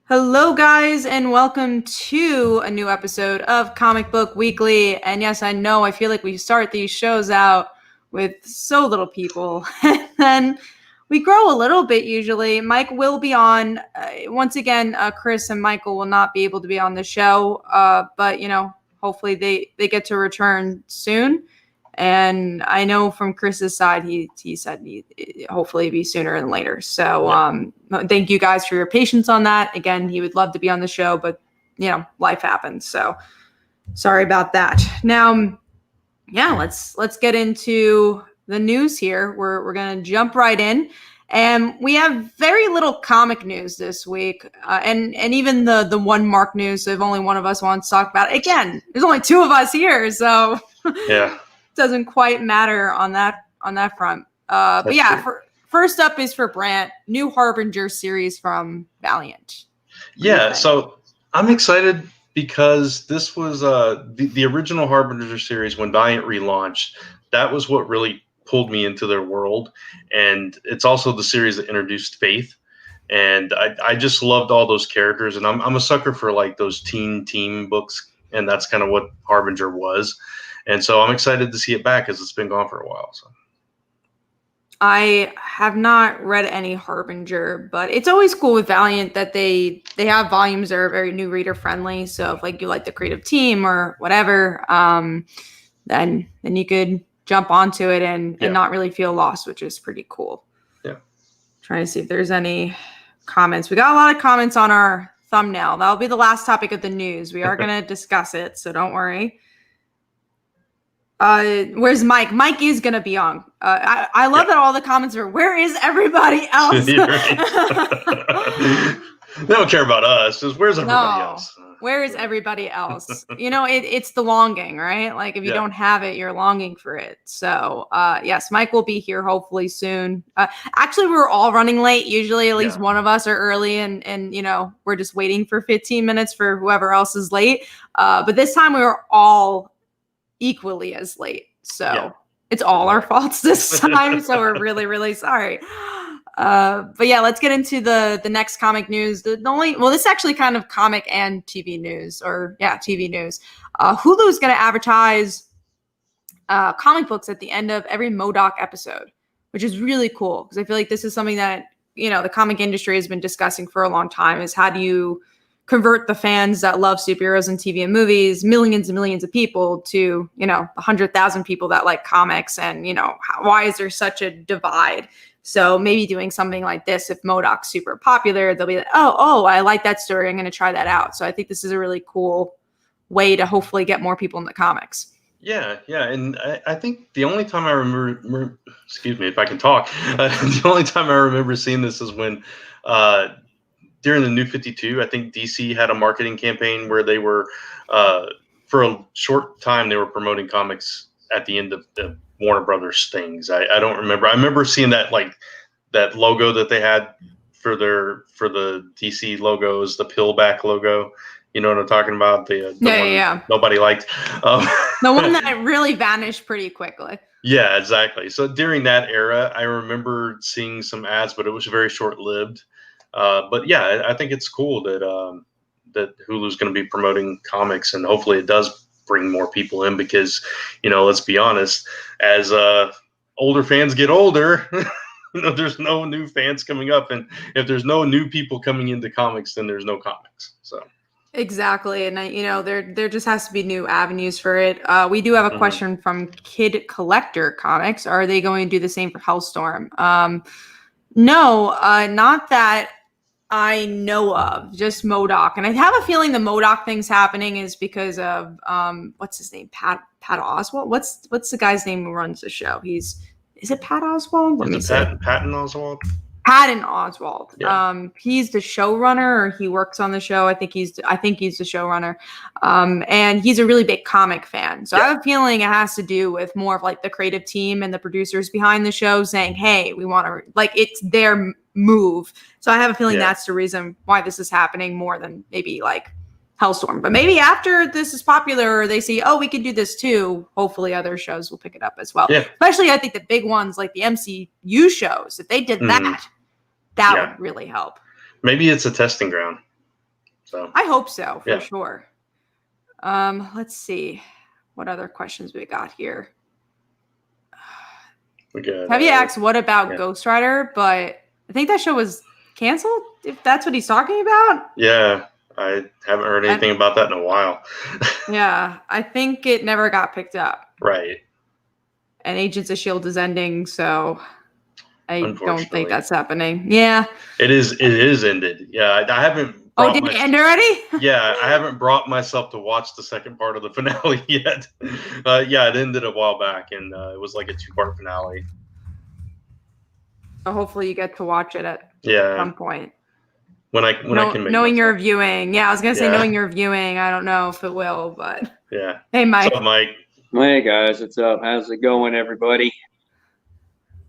Hello, guys, and welcome to a new episode of Comic Book Weekly. And yes, I know I feel like we start these shows out with so little people, and then we grow a little bit usually. Mike will be on. Once again, Chris and Michael will not be able to be on the show, but hopefully they get to return soon. And I know from Chris's side, he said hopefully be sooner than later. So thank you guys for your patience on that. Again, he would love to be on the show, but life happens. So sorry about that. Now, let's get into the news here. We're gonna jump right in. And we have very little comic news this week, and even the one Mark news. So if only one of us wants to talk about it, again, there's only two of us here, so yeah. Doesn't quite matter on that front. But yeah, first up is for Brant, new Harbinger series from Valiant. Yeah, so I'm excited because this was the original Harbinger series when Valiant relaunched. That was what really pulled me into their world, and it's also the series that introduced Faith. And I just loved all those characters, and I'm a sucker for like those teen team books, and that's kind of what Harbinger was. And so I'm excited to see it back because it's been gone for a while. So I have not read any Harbinger, but it's always cool with Valiant that they have volumes that are very new reader friendly. So if like you like the creative team or whatever, then you could jump onto it and not really feel lost, which is pretty cool. Yeah. Trying to see if there's any comments. We got a lot of comments on our thumbnail. That'll be the last topic of the news. We are going to discuss it, so don't worry. Where's Mike? Mike is gonna be on. I love that all the comments are, where is everybody else? They don't care about us. Just where's everybody else? Where is everybody else? It's the longing, right? Like if you don't have it, you're longing for it. So yes, Mike will be here hopefully soon. Actually, we're all running late. Usually at least one of us are early and we're just waiting for 15 minutes for whoever else is late. But this time we were all equally as late, so it's all our faults this time. So we're really, really sorry. But yeah, let's get into the next comic news. This is actually kind of comic and TV news, TV news. Hulu is going to advertise comic books at the end of every MODOK episode, which is really cool because I feel like this is something that the comic industry has been discussing for a long time. Is how do you convert the fans that love superheroes and TV and movies, millions and millions of people, to 100,000 people that like comics, and why is there such a divide? So maybe doing something like this, if MODOK's super popular, they'll be like, oh, I like that story, I'm going to try that out. So I think this is a really cool way to hopefully get more people in the comics. Yeah, and I think the only time I remember, excuse me if I can talk, the only time I remember seeing this is when during the New 52, I think DC had a marketing campaign where they were, for a short time, they were promoting comics at the end of the Warner Brothers things. I don't remember. I remember seeing that that logo that they had for the DC logos, the pillback logo. You know what I'm talking about? The one nobody liked. The one that really vanished pretty quickly. Yeah, exactly. So during that era, I remember seeing some ads, but it was very short-lived. But yeah, I think it's cool that Hulu's going to be promoting comics, and hopefully it does bring more people in because, let's be honest, as older fans get older, there's no new fans coming up, and if there's no new people coming into comics, then there's no comics. So exactly, and there just has to be new avenues for it. We do have a question from Kid Collector Comics. Are they going to do the same for Hellstorm? No, not that I know of, just MODOK. And I have a feeling the MODOK thing's happening is because of what's his name? Pat Oswalt? What's the guy's name who runs the show? Is it Pat Oswalt? Let me see. Patton Oswalt? Patton Oswalt. Yeah. He's the showrunner, or he works on the show. I think he's the showrunner. And he's a really big comic fan. So I have a feeling it has to do with more of like the creative team and the producers behind the show saying, hey, we want to, like, it's their move. So I have a feeling that's the reason why this is happening more than maybe like Hellstorm. But maybe after this is popular, or they see, oh, we can do this too, hopefully other shows will pick it up as well. Yeah. Especially I think the big ones like the MCU shows, if they did that would really help. Maybe it's a testing ground. So I hope so, for sure. Let's see what other questions we got here. Heavy Axe, what about Ghost Rider? But I think that show was canceled, if that's what he's talking about. Yeah, I haven't heard anything about that in a while. Yeah, I think it never got picked up. Right. And Agents of S.H.I.E.L.D. is ending, so I don't think that's happening. Yeah. It is ended. Yeah, I haven't. Oh, did it end already? Yeah, I haven't brought myself to watch the second part of the finale yet. Yeah, it ended a while back, and it was like a 2-part finale. So hopefully you get to watch it at some point. When I can make knowing your viewing. Yeah, I was gonna say knowing your viewing. I don't know if it will, but yeah. Hey, Mike. What's up, Mike? Hey guys, what's up? How's it going, everybody?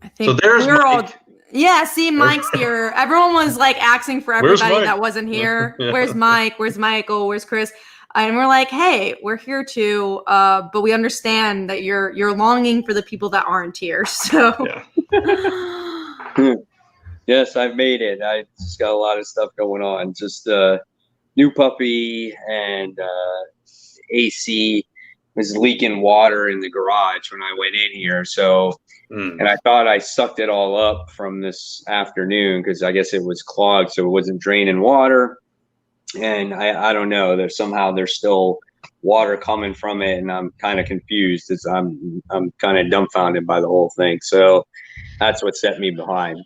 I think so. There's Mike. Yeah, see, Mike's here. Everyone was like asking for everybody that wasn't here. Where's Mike? Where's Michael? Where's Chris? And we're like, hey, we're here too, but we understand that you're longing for the people that aren't here. So. Yeah. Yes, I've made it. I just got a lot of stuff going on. Just new puppy and AC was leaking water in the garage when I went in here. So, and I thought I sucked it all up from this afternoon because I guess it was clogged, so it wasn't draining water. And I don't know. There's still water coming from it, and I'm kind of confused. I'm kind of dumbfounded by the whole thing. So that's what set me behind.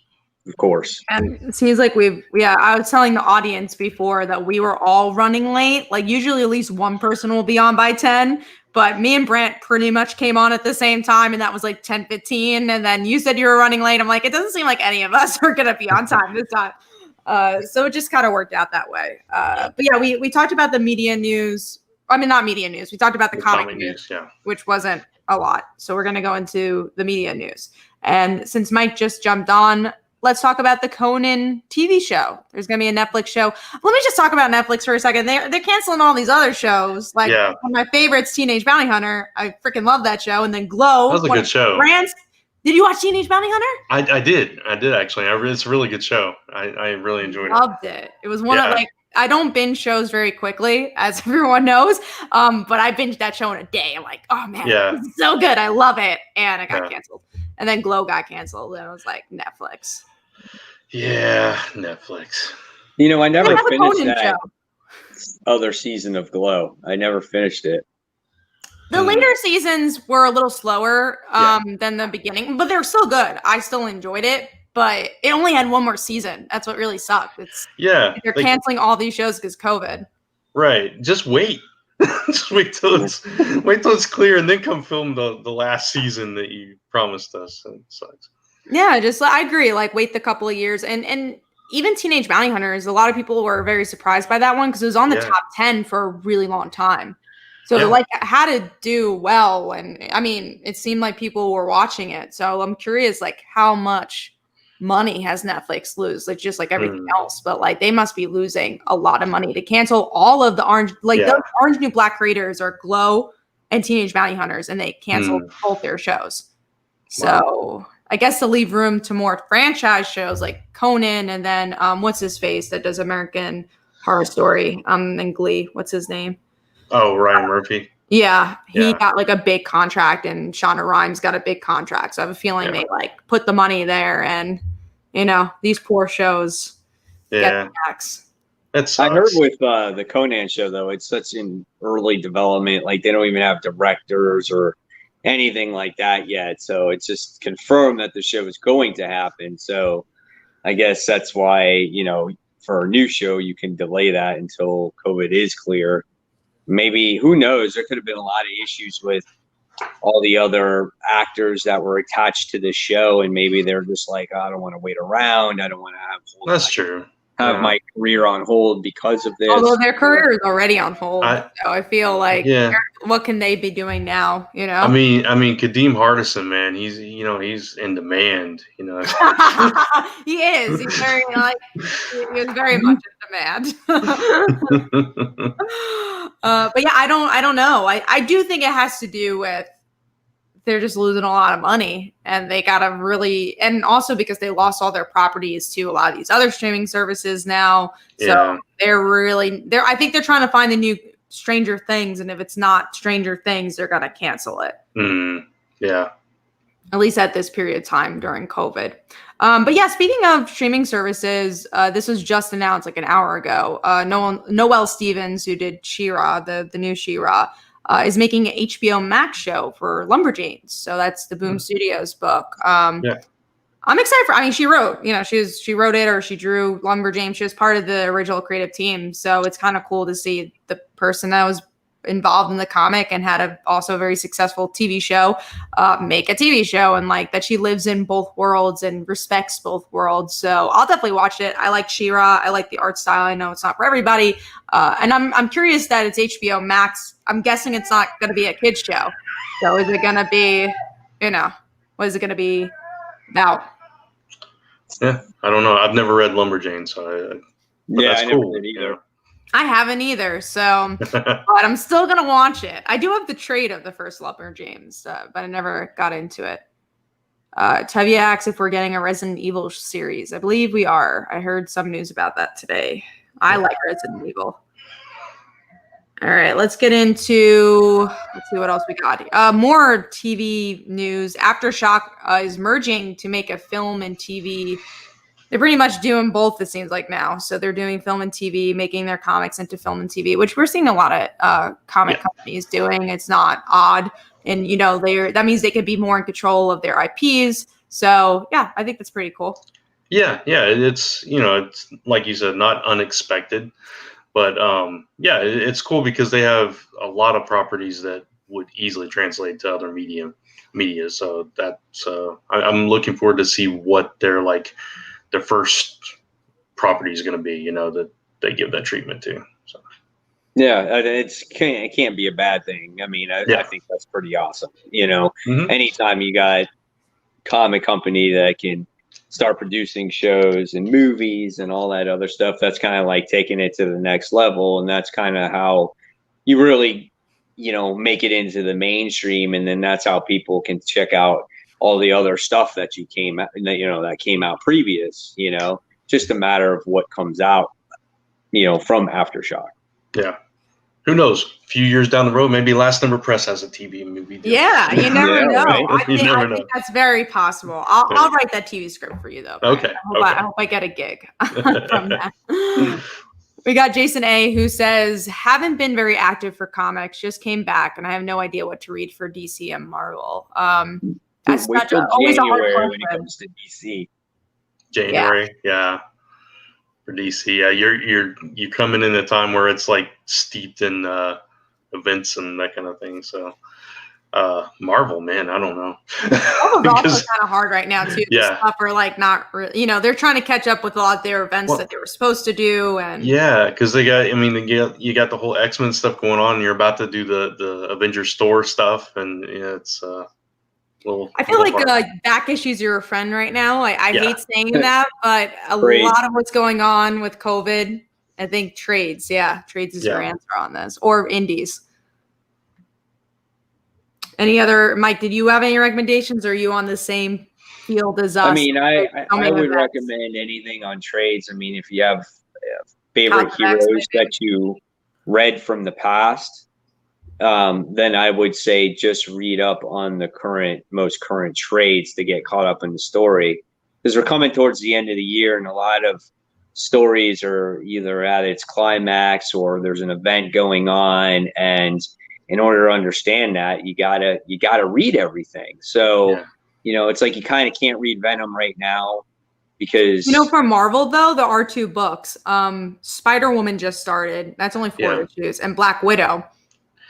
Of course. And it seems like I was telling the audience before that we were all running late. Like usually at least one person will be on by 10, but me and Brant pretty much came on at the same time, and that was like 10:15. And then you said you were running late. I'm like, it doesn't seem like any of us are going to be on time this time. So it just kind of worked out that way. But yeah, we talked about the media news. I mean, not media news. We talked about the comic news, which wasn't a lot. So we're going to go into the media news. And since Mike just jumped on, let's talk about the Conan TV show. There's going to be a Netflix show. Let me just talk about Netflix for a second. They're canceling all these other shows. Like one of my favorites, Teenage Bounty Hunter. I freaking love that show. And then Glow. That was a good show. Did you watch Teenage Bounty Hunter? I did actually. It's a really good show. I really enjoyed it. Loved it. It was one of I don't binge shows very quickly, as everyone knows. But I binged that show in a day. I'm like, oh man, this is so good. I love it. And it got canceled. And then Glow got canceled. And I was like, Netflix. Yeah, Netflix. You know, I never finished that other season of Glow. I never finished it. The later seasons were a little slower than the beginning, but they're still good. I still enjoyed it, but it only had one more season. That's what really sucked. They're canceling all these shows because COVID. Right. Just wait. Just wait till it's clear, and then come film the last season that you promised us. It sucks. Yeah, I agree. Like, wait the couple of years. And even Teenage Bounty Hunters, a lot of people were very surprised by that one because it was on the top 10 for a really long time. So, had to do well. And, I mean, it seemed like people were watching it. So, I'm curious, like, how much money has Netflix lose? Like, just like everything else. But, like, they must be losing a lot of money to cancel all of the Orange. Like, those Orange New Black creators are Glow and Teenage Bounty Hunters, and they canceled both their shows. So... I guess to leave room to more franchise shows like Conan, and then what's his face that does American Horror Story and Glee. What's his name? Oh, Ryan Murphy. Yeah, he got like a big contract, and Shonda Rhimes got a big contract. So I have a feeling they like put the money there, and these poor shows get the tax. I heard with the Conan show though, it's such an early development. Like they don't even have directors or anything like that yet, so it's just confirmed that the show is going to happen. So I guess that's why for a new show you can delay that until COVID is clear. Maybe, who knows, there could have been a lot of issues with all the other actors that were attached to the show, and maybe they're just like, I don't want to wait around, I don't want to have my career on hold because of this. Although their career is already on hold, so I feel like what can they be doing now? I mean, Kadeem Hardison, man, he's in demand. He is. He's very he is very much in demand. But yeah, I don't know. I do think it has to do with they're just losing a lot of money, and they gotta really, and also because they lost all their properties to a lot of these other streaming services now. So I think they're trying to find the new Stranger Things, and if it's not Stranger Things, they're gonna cancel it. Yeah. At least at this period of time during COVID. But yeah, speaking of streaming services, this was just announced like an hour ago. Noelle Stevens, who did She-Ra, the new She-Ra, is making an HBO Max show for Lumberjanes. So that's the Boom Studios book. I'm excited for. I mean, she wrote it, or she drew Lumberjanes. She was part of the original creative team. So it's kind of cool to see the person that was involved in the comic and had also a very successful TV show make a TV show, and like that she lives in both worlds and respects both worlds. So I'll definitely watch it. I like She-Ra. I like the art style. I know it's not for everybody, and I'm curious that it's HBO Max. I'm guessing it's not going to be a kids show. So is it going to be, what is it going to be about? Yeah, I don't know. I've never read Lumberjane, so I never did either. I haven't either, so but I'm still gonna watch it. I do have the trade of the first Lumberjanes, but I never got into it. Tevye asks if we're getting a Resident Evil series. I believe we are. I heard some news about that today. I like Resident Evil. All right, let's get into, let's see what else we got. More TV news. Aftershock is merging to make a film and TV. They're pretty much doing both, it seems like now. So they're doing film and TV, making their comics into film and TV, which we're seeing a lot of comic companies doing. It's not odd. And, that means they can be more in control of their IPs. So, yeah, I think that's pretty cool. Yeah. It's, it's like you said, not unexpected. But, it's cool because they have a lot of properties that would easily translate to other media. So that's, I'm looking forward to see what their first property is going to be, that they give that treatment to. So. Yeah, it can't be a bad thing. I mean, I think that's pretty awesome. Anytime you got comic company that can start producing shows and movies and all that other stuff, that's kind of like taking it to the next level. And that's kind of how you really, make it into the mainstream. And then that's how people can check out all the other stuff that came out previous, just a matter of what comes out, from Aftershock. Yeah. Who knows? A few years down the road, maybe Last Number Press has a TV movie deal. Yeah, you never know. Right? I think that's very possible. I'll write that TV script for you, though. Okay. I hope I get a gig from that. We got Jason A, who says, haven't been very active for comics, just came back, and I have no idea what to read for DC and Marvel. That's always a hard question when it comes to DC. January, yeah. For DC, yeah, you're coming in a time where it's like steeped in events and that kind of thing. So, Marvel, man, I don't know. Marvel's also kind of hard right now too. The stuff are like not really, they're trying to catch up with a lot of their events that they were supposed to do, and because you got the whole X-Men stuff going on, and you're about to do the Avengers store stuff, and it's. I feel like back issues are a friend right now. I hate saying that, but a lot of what's going on with COVID, I think trades is your answer on this, or indies. Any other, Mike, did you have any recommendations, or are you on the same field as us? I mean, I would recommend anything on trades. I mean, if you have favorite heroes that you read from the past, then I would say just read up on the most current trades to get caught up in the story, because we're coming towards the end of the year, and a lot of stories are either at its climax or there's an event going on, and in order to understand that, you gotta read everything. So it's like you kind of can't read Venom right now because for Marvel though, there are 2 books. Spider-Woman just started. That's only 4 issues, and Black Widow.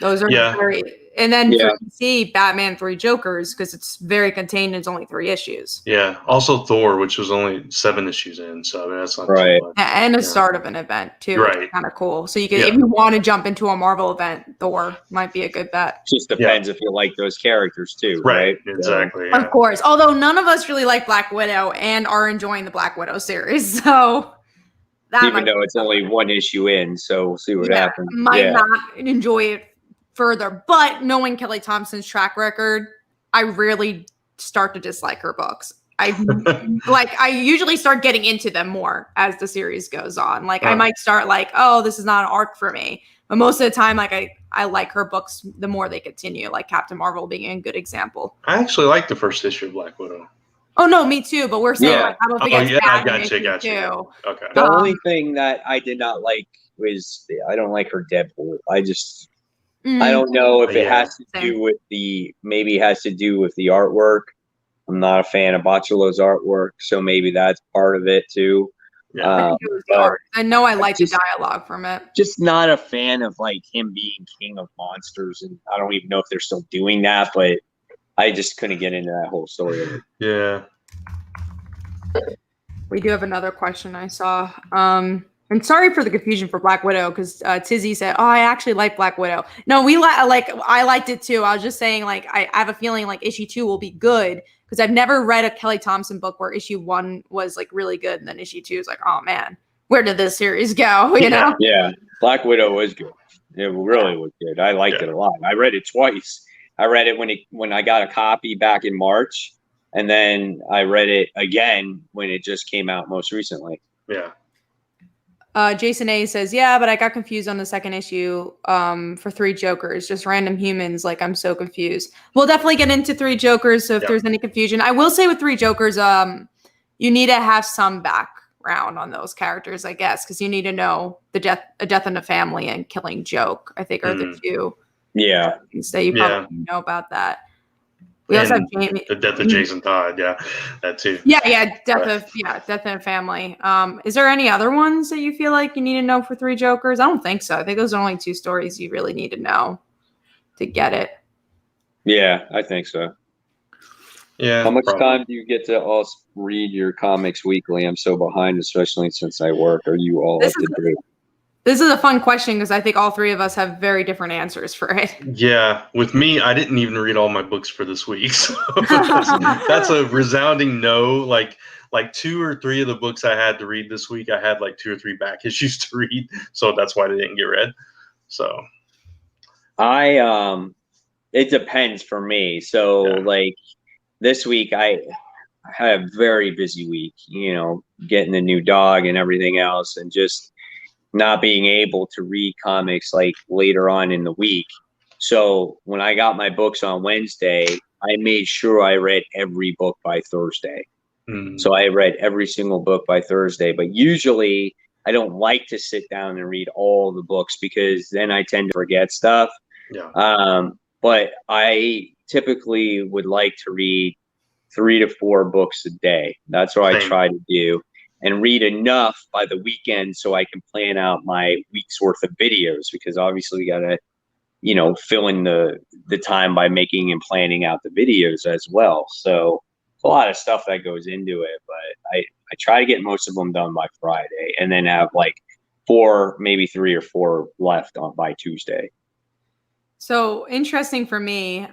Those are very, and then for DC, Batman 3 Jokers, because it's very contained. It's only 3 issues. Yeah. Also Thor, which was only 7 issues in, so I mean, that's not right. too much. And a start of an event too, right? Which is kind of cool. So you can, if you want to jump into a Marvel event, Thor might be a good bet. Just depends if you like those characters too, right? Exactly. So, of course. Although none of us really like Black Widow and are enjoying the Black Widow series, so. Even though it's only 1 issue in, so we'll see what happens. Might not enjoy it further, but knowing Kelly Thompson's track record, I rarely start to dislike her books. I usually start getting into them more as the series goes on. Like I might start like, oh, this is not an arc for me. But most of the time, like I like her books the more they continue, like Captain Marvel being a good example. I actually like the first issue of Black Widow. Oh no, me too. But we're saying like, how about we get I gotcha. Okay. The only thing that I did not like was I don't like her Deadpool. I don't know if it has to do with maybe it has to do with the artwork. I'm not a fan of Bocciolo's artwork, so maybe that's part of it too. Yeah. I know I like the dialogue from it. Just not a fan of like him being king of monsters, and I don't even know if they're still doing that, but I just couldn't get into that whole story. Yeah. We do have another question I saw. And sorry for the confusion for Black Widow, because Tizzy said, "Oh, I actually like Black Widow." No, I liked it too. I was just saying, like, I have a feeling like issue 2 will be good, because I've never read a Kelly Thompson book where issue 1 was like really good, and then issue 2 is like, oh man, where did this series go? You know? Yeah, Black Widow was good. It really was good. I liked it a lot. I read it twice. I read it when I got a copy back in March, and then I read it again when it just came out most recently. Yeah. Jason A says, yeah, but I got confused on the second issue for 3 Jokers, just random humans. Like, I'm so confused. We'll definitely get into 3 Jokers, so if there's any confusion. I will say with 3 Jokers, you need to have some background on those characters, I guess, because you need to know a death in the family and Killing Joke, I think, are the 2 things that you probably know about that. We also have Jamie. The death of Jason Todd, that too. Death in Family. Is there any other ones that you feel like you need to know for 3 Jokers? I don't think so. I think those are only 2 stories you really need to know to get it. Yeah, I think so. Yeah. How much time do you get to also read your comics weekly? I'm so behind, especially since I work. Are you all up to date? This is a fun question because I think all 3 of us have very different answers for it. Yeah, with me, I didn't even read all my books for this week. So that's a resounding no. Like 2 or 3 of the books I had to read this week, I had like 2 or 3 back issues to read. So that's why they didn't get read. So it depends for me. So like this week, I had a very busy week, getting a new dog and everything else, and just not being able to read comics like later on in the week. So when I got my books on Wednesday, I made sure I read every book by Thursday. So I read every single book by Thursday, but usually I don't like to sit down and read all the books because then I tend to forget stuff. But I typically would like to read 3 to 4 books a day. That's what I try to do. And read enough by the weekend so I can plan out my week's worth of videos, because obviously we got to, fill in the time by making and planning out the videos as well. So a lot of stuff that goes into it, but I try to get most of them done by Friday and then have like 4, maybe 3 or 4 left by Tuesday. So interesting for me.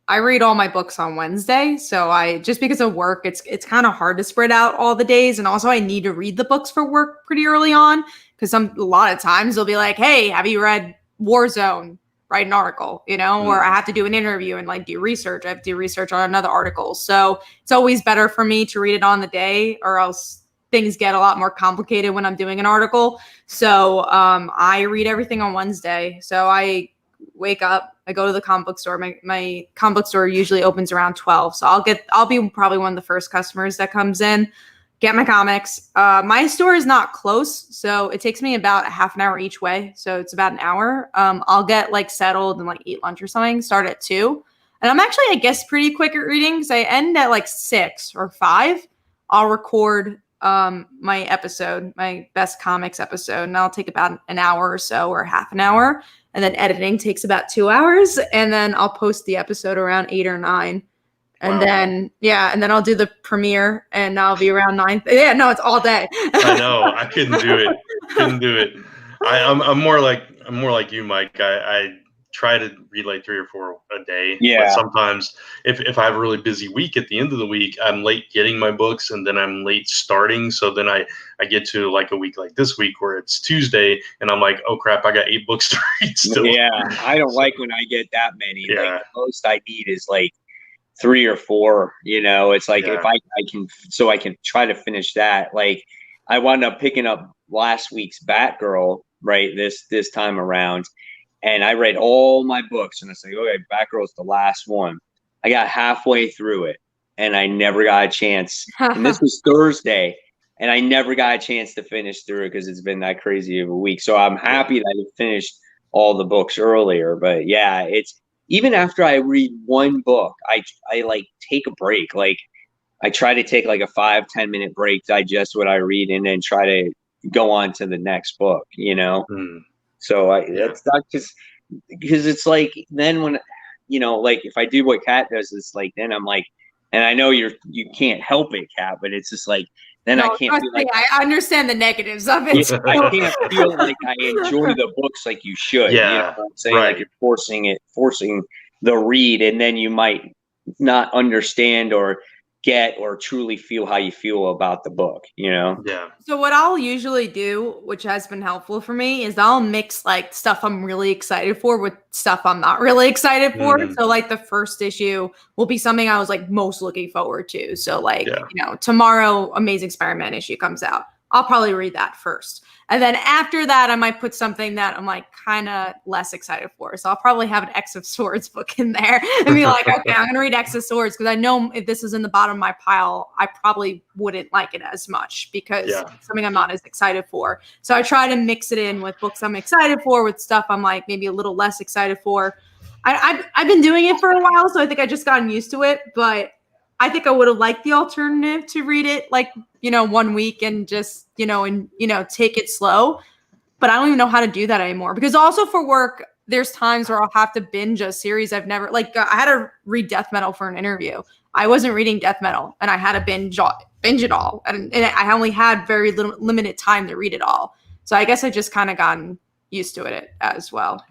I read all my books on Wednesday. So just because of work, it's kind of hard to spread out all the days. And also I need to read the books for work pretty early on, because a lot of times they'll be like, hey, have you read Warzone? Write an article, or I have to do an interview and like do research. I have to do research on another article. So it's always better for me to read it on the day, or else things get a lot more complicated when I'm doing an article. So I read everything on Wednesday. So I wake up, I go to the comic book store. My comic book store usually opens around 12. So I'll be probably one of the first customers that comes in, get my comics. My store is not close, so it takes me about a half an hour each way. So it's about an hour. I'll get like settled and like eat lunch or something, start at 2. And I'm actually, I guess, pretty quick at reading because I end at like 6 or 5. I'll record my episode, my best comics episode, and I'll take about an hour or so, or half an hour. And then editing takes about 2 hours. And then I'll post the episode around 8 or 9. And then I'll do the premiere and I'll be around 9. Yeah, no, it's all day. I know. I couldn't do it. I'm more like you, Mike. I try to read like 3 or 4 a day. Yeah. But sometimes if I have a really busy week at the end of the week, I'm late getting my books and then I'm late starting. So then I get to like a week like this week where it's Tuesday and I'm like, oh crap, I got 8 books to read still. Yeah. I don't like when I get that many. Yeah. Like the most I need is like 3 or 4. You know, it's like Yeah. if I can try to finish that. Like I wound up picking up last week's Batgirl right this time around, and I read all my books, and I said, okay, Batgirl's the last one. I got halfway through it, and I never got a chance. And this was Thursday, and I never got a chance to finish through it because it's been that crazy of a week. So I'm happy that I finished all the books earlier. But yeah, it's even after I read one book, I like take a break. Like I try to take like a 5-10 minute break, digest what I read, and then try to go on to the next book, you know? So that's not because it's like, then when, you know, like if I do what Kat does, it's like, then I'm like, and I know you can't help it, Kat, but it's just like, then I can't feel like, I understand the negatives of it. I can't feel like I enjoy the books like you should. Yeah, you know what I'm saying? Like you're forcing the read, and then you might not understand or get or truly feel how you feel about the book, you know? Yeah. So what I'll usually do, which has been helpful for me, is I'll mix like stuff I'm really excited for with stuff I'm not really excited for. So like the first issue will be something I was like most looking forward to. So like, you know, tomorrow Amazing Spider-Man issue comes out. I'll probably read that first. And then after that, I might put something that I'm like kind of less excited for. So I'll probably have an X of Swords book in there and be like, okay, I'm going to read X of Swords because I know if this is in the bottom of my pile, I probably wouldn't like it as much because it's something I'm not as excited for. So I try to mix it in with books I'm excited for, with stuff I'm like maybe a little less excited for. I've been doing it for a while, so I think I just gotten used to it. But I think I would have liked the alternative to read it like, you know, 1 week and just, you know, take it slow. But I don't even know how to do that anymore because also for work, there's times where I'll have to binge a series I've never, like I had to read Death Metal for an interview. I wasn't reading Death Metal and I had to binge it all. And I only had very limited time to read it all. So I guess I just kind of gotten used to it as well.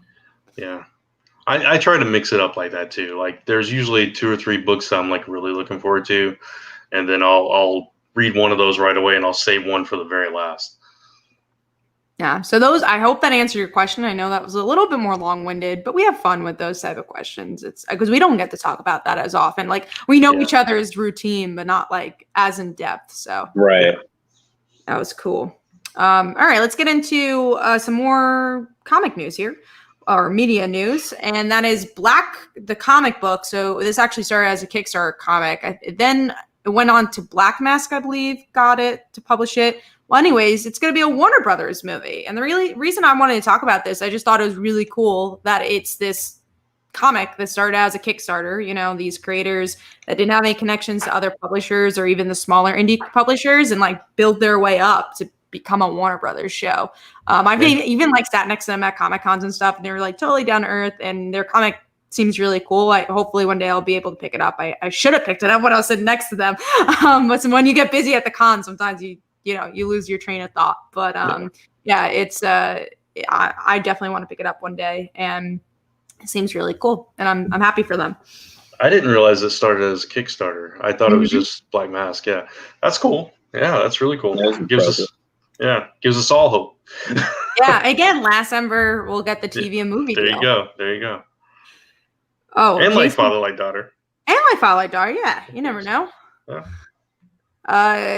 Yeah. I try to mix it up like that too. Like there's usually 2 or 3 books that I'm like really looking forward to, and then I'll read one of those right away, and I'll save one for the very last. Yeah. So I hope that answered your question. I know that was a little bit more long-winded, but we have fun with those type of questions. It's because we don't get to talk about that as often. Like we know each other's routine, but not like as in depth. So that was cool. All right, let's get into some more comic news here. Or media news, and that is Black, the comic book. So this actually started as a Kickstarter comic. Then it went on to Black Mask, I believe, got it to publish it. Well, anyways, it's going to be a Warner Brothers movie. And the reason I wanted to talk about this, I just thought it was really cool that it's this comic that started as a Kickstarter. You know, these creators that didn't have any connections to other publishers or even the smaller indie publishers and like build their way up to become a Warner Brothers show. I've even like sat next to them at Comic Cons and stuff, and they were like totally down to earth, and their comic seems really cool. Hopefully one day I'll be able to pick it up. I should have picked it up when I was sitting next to them. But when you get busy at the con, sometimes you lose your train of thought. But it's I definitely want to pick it up one day, and it seems really cool, and I'm happy for them. I didn't realize it started as a Kickstarter. I thought it was just Black Mask. Yeah, that's cool. Yeah, that's really cool. Gives us all hope. Yeah, again, last Ember we'll get the TV and movie. There you go. Oh, and like Father Like Daughter. And like Father Like Daughter, yeah. You never know. Yeah.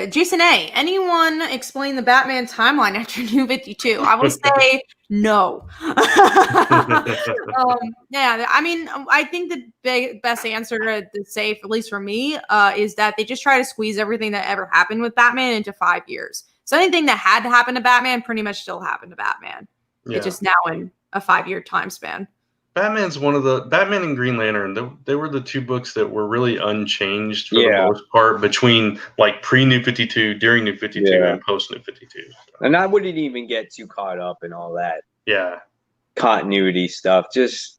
Jason A. Anyone explain the Batman timeline after New 52? I will say no. I mean, I think the best answer to say, at least for me, is that they just try to squeeze everything that ever happened with Batman into 5 years. So anything that had to happen to Batman pretty much still happened to Batman. Yeah. It's just now in a 5-year time span. Batman and Green Lantern, they were the 2 books that were really unchanged for the most part between like pre-New 52, during New 52, and post-New 52. And I wouldn't even get too caught up in all that continuity stuff. Just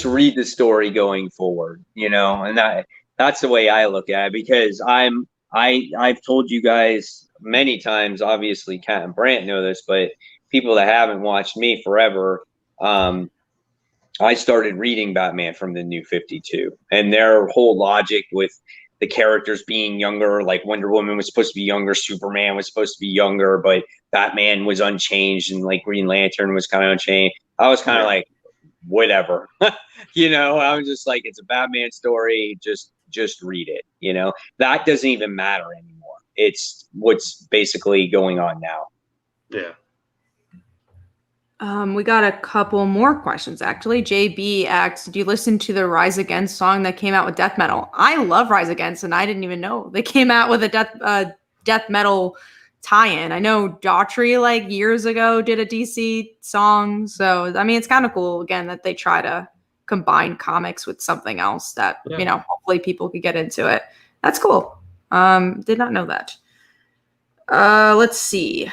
read the story going forward, you know, and that's the way I look at it, because I've told you guys many times, obviously Kat and Brant know this, but people that haven't watched me forever, I started reading Batman from the New 52, and their whole logic with the characters being younger, like Wonder Woman was supposed to be younger, Superman was supposed to be younger, but Batman was unchanged, and like Green Lantern was kind of unchanged. I was kind of like, whatever. I'm just like, it's a Batman story. Just read it. That doesn't even matter anymore. It's what's basically going on now. Yeah. We got a couple more questions, actually. JB asks, do you listen to the Rise Against song that came out with death metal? I love Rise Against, and I didn't even know they came out with a death metal tie-in. I know Daughtry, like, years ago did a DC song. So, I mean, it's kind of cool, again, that they try to combine comics with something else that, hopefully people could get into it. That's cool. Did not know that. Let's see.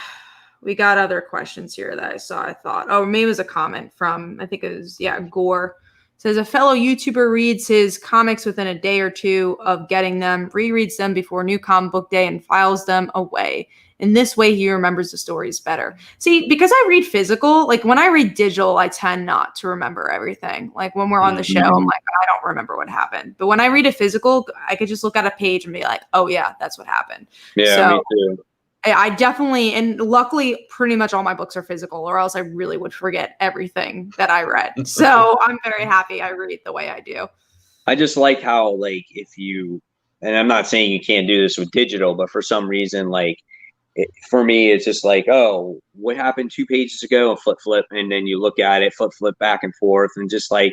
We got other questions here that I saw. I thought, maybe it was a comment from, I think it was, Gore. It says, a fellow YouTuber reads his comics within a day or two of getting them, rereads them before new comic book day, and files them away. In this way, he remembers the stories better. See, because I read physical, like when I read digital, I tend not to remember everything. Like when we're on the show, I'm like, I don't remember what happened. But when I read a physical, I could just look at a page and be like, oh yeah, that's what happened. Yeah, me too. I definitely, and luckily, pretty much all my books are physical, or else I really would forget everything that I read. So I'm very happy I read the way I do. I just like how, like, and I'm not saying you can't do this with digital, but for some reason, like, for me, it's just like, oh, what happened 2 pages ago? And flip, and then you look at it, flip back and forth, and I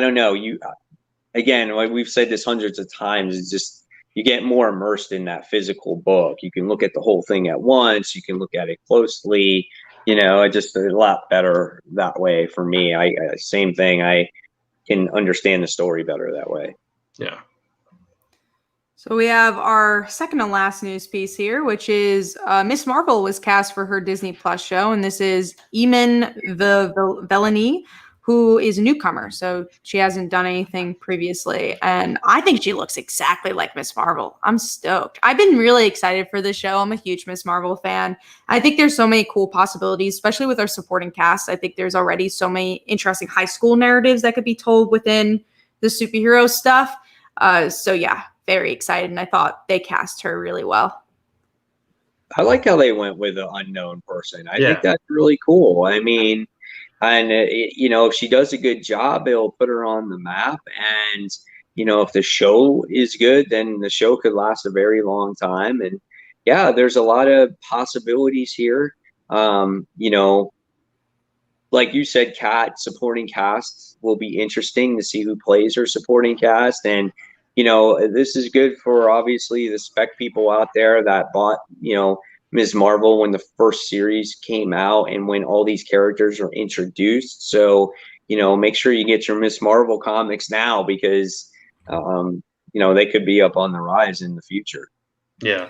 don't know. Again, like we've said this hundreds of times, it's just, you get more immersed in that physical book. You can look at the whole thing at once. You can look at it closely. It's just a lot better that way for me. Same thing. I can understand the story better that way. Yeah. So we have our second to last news piece here, which is Miss Marvel was cast for her Disney Plus show, and this is Iman Vellani, who is a newcomer. So she hasn't done anything previously. And I think she looks exactly like Miss Marvel. I'm stoked. I've been really excited for this show. I'm a huge Miss Marvel fan. I think there's so many cool possibilities, especially with our supporting cast. I think there's already so many interesting high school narratives that could be told within the superhero stuff. So yeah, very excited. And I thought they cast her really well. I like how they went with an unknown person. I think that's really cool. I mean, and, if she does a good job, it'll put her on the map. And, if the show is good, then the show could last a very long time. And, yeah, there's a lot of possibilities here. Like you said, supporting cast will be interesting to see who plays her supporting cast. And, this is good for, obviously, the spec people out there that bought, Ms. Marvel when the first series came out and when all these characters were introduced. So, make sure you get your Ms. Marvel comics now because, they could be up on the rise in the future. Yeah.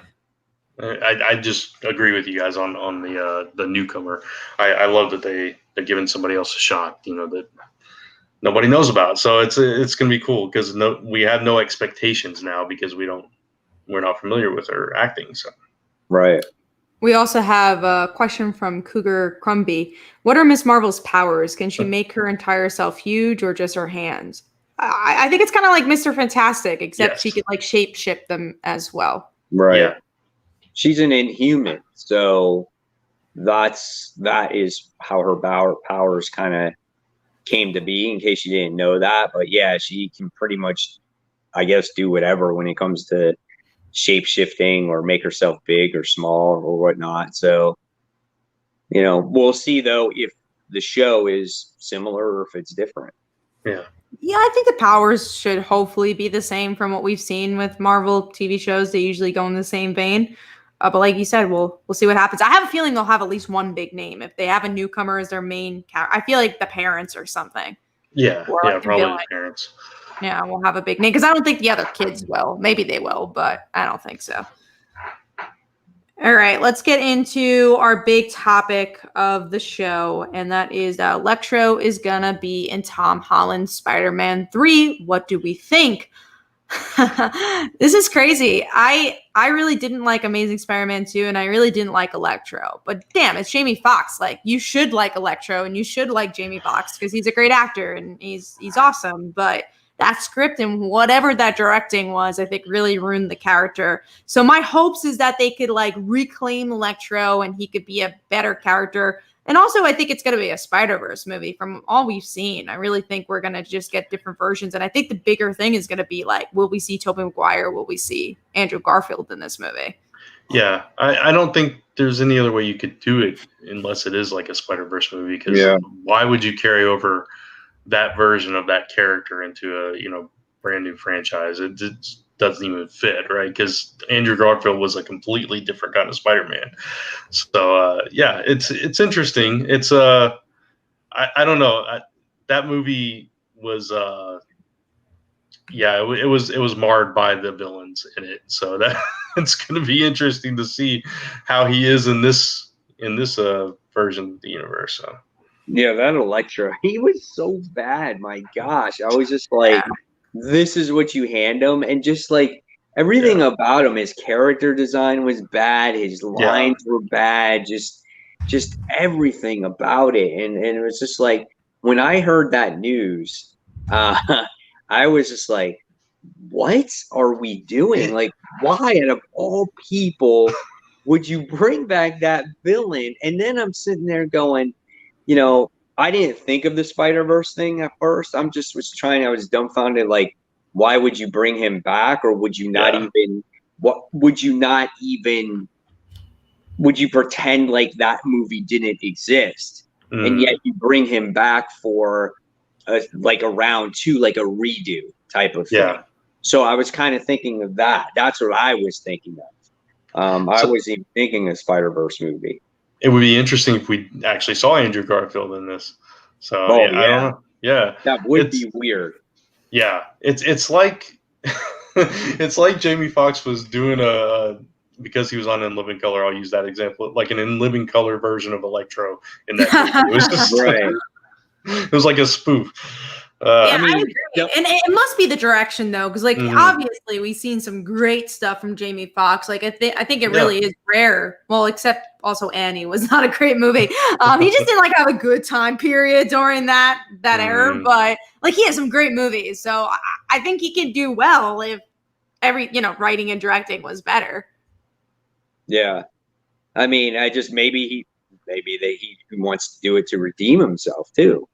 I just agree with you guys on the newcomer. I love that they're giving somebody else a shot, that nobody knows about. So it's going to be cool because we have no expectations now because we're not familiar with her acting. So. Right. We also have a question from Cougar Crumby. What are Miss Marvel's powers? Can she make her entire self huge or just her hands? I think it's kind of like Mr. Fantastic, except she could like shape shift them as well. Right. Yeah. She's an Inhuman, so that is how her powers kind of came to be. In case you didn't know that, but yeah, she can pretty much, I guess, do whatever when it comes to shape shifting or make herself big or small or whatnot. So, we'll see though if the show is similar or if it's different. Yeah. Yeah, I think the powers should hopefully be the same from what we've seen with Marvel TV shows. They usually go in the same vein. But like you said, we'll see what happens. I have a feeling they'll have at least one big name. If they have a newcomer as their main character, I feel like the parents or something. Yeah, like probably the parents. Yeah, we'll have a big name because I don't think the other kids will. Maybe they will, but I don't think so. All right, let's get into our big topic of the show, and that is that Electro is going to be in Tom Holland Spider-Man 3. What do we think? This is crazy. I really didn't like Amazing Spider-Man 2, and I really didn't like Electro. But damn, it's Jamie Foxx. Like, you should like Electro, and you should like Jamie Foxx because he's a great actor, and he's awesome. But that script and whatever that directing was, I think really ruined the character. So my hopes is that they could like reclaim Electro and he could be a better character. And also, I think it's going to be a Spider-Verse movie from all we've seen. I really think we're going to just get different versions. And I think the bigger thing is going to be like, will we see Tobey Maguire? Will we see Andrew Garfield in this movie? Yeah, I don't think there's any other way you could do it unless it is like a Spider-Verse movie. Because why would you carry over that version of that character into a brand new franchise? It doesn't even fit, right? Because Andrew Garfield was a completely different kind of Spider-Man. So it's interesting. It's I don't know. That movie was it was marred by the villains in it. So that it's going to be interesting to see how he is in this version of the universe. So. Yeah, that Electro, he was so bad. My gosh, I was just like, this is what you hand him, and just like everything about him, his character design was bad, his lines were bad, just everything about it, and it was just like when I heard that news, I was just like, what are we doing? Like, why out of all people would you bring back that villain? And then I'm sitting there going, I didn't think of the Spider-Verse thing at first. I was dumbfounded. Like, why would you bring him back? Or would you not would you pretend like that movie didn't exist? And yet you bring him back for like a round two, like a redo type of thing. Yeah. So I was kind of thinking of that. That's what I was thinking of. I wasn't even thinking a Spider-Verse movie. It would be interesting if we actually saw Andrew Garfield in this. So I don't know. Yeah, that would be weird. Yeah, it's like it's like Jamie Foxx was doing because he was on In Living Color. I'll use that example, like an In Living Color version of Electro in that movie. It was just right. It was like a spoof. I agree. And it must be the direction though, because obviously we've seen some great stuff from Jamie Foxx. Like I think it really is rare. Well, except also Annie was not a great movie. He just didn't like have a good time period during that era. But like he has some great movies, so I think he can do well if writing and directing was better. Yeah, I mean, maybe he wants to do it to redeem himself too.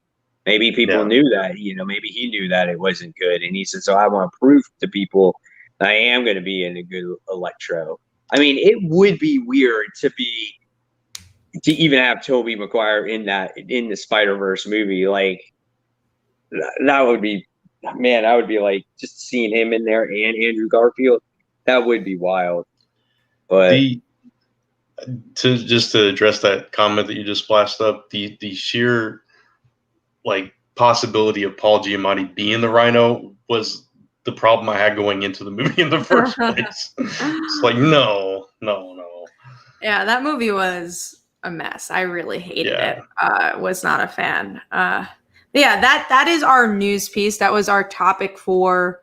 Maybe people knew that, maybe he knew that it wasn't good. And he said, so I want to prove to people that I am going to be in a good Electro. I mean, it would be weird to even have Tobey Maguire in the Spider-Verse movie. Like, that would be, man, I would be like, just seeing him in there and Andrew Garfield, that would be wild. But to address that comment that you just flashed up, the sheer like possibility of Paul Giamatti being the Rhino was the problem I had going into the movie in the first place. It's like, no. Yeah, that movie was a mess. I really hated it. Was not a fan. That is our news piece. That was our topic for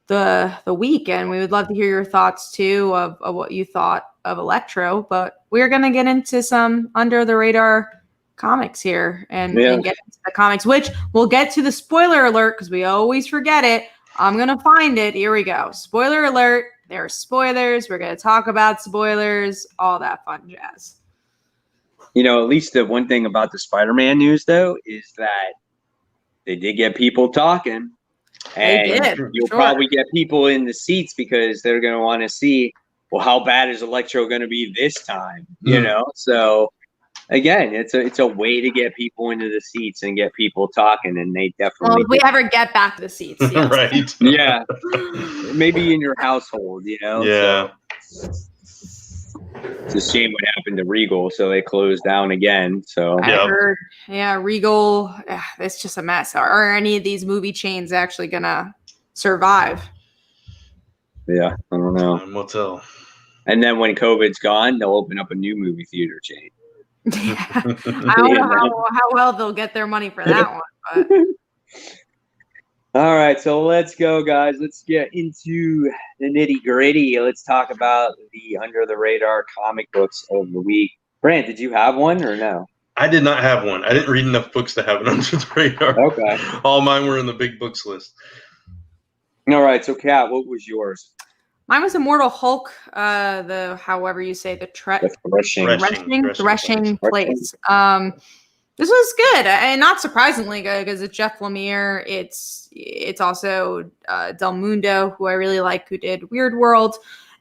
the week, and we would love to hear your thoughts too of what you thought of Electro. But we're gonna get into some under the radar comics here and get into the comics, which we'll get to the spoiler alert because we always forget it. I'm gonna find it. Here we go. Spoiler alert. There are spoilers. We're gonna talk about spoilers, all that fun jazz. At least the one thing about the Spider-Man news though is that they did get people talking, and you'll probably get people in the seats because they're gonna want to see, well, how bad is Electro gonna be this time? So again, it's a way to get people into the seats and get people talking, and they definitely. Well, if we ever get back to the seats, yes. Right? Yeah, maybe in your household, Yeah. So it's a shame what happened to Regal, so they closed down again. So I heard, Regal. It's just a mess. Are any of these movie chains actually gonna survive? Yeah, I don't know. Time will tell. And then when COVID's gone, they'll open up a new movie theater chain. I don't know how well they'll get their money for that one. But. All right, so let's go, guys. Let's get into the nitty-gritty. Let's talk about the under-the-radar comic books of the week. Brant, did you have one or no? I did not have one. I didn't read enough books to have an under the radar. Okay. All mine were in the big books list. All right, so Kat, what was yours? Mine was Immortal Hulk, however you say the threshing place. This was good, and not surprisingly good because it's Jeff Lemire. It's also Del Mundo, who I really like, who did Weird World.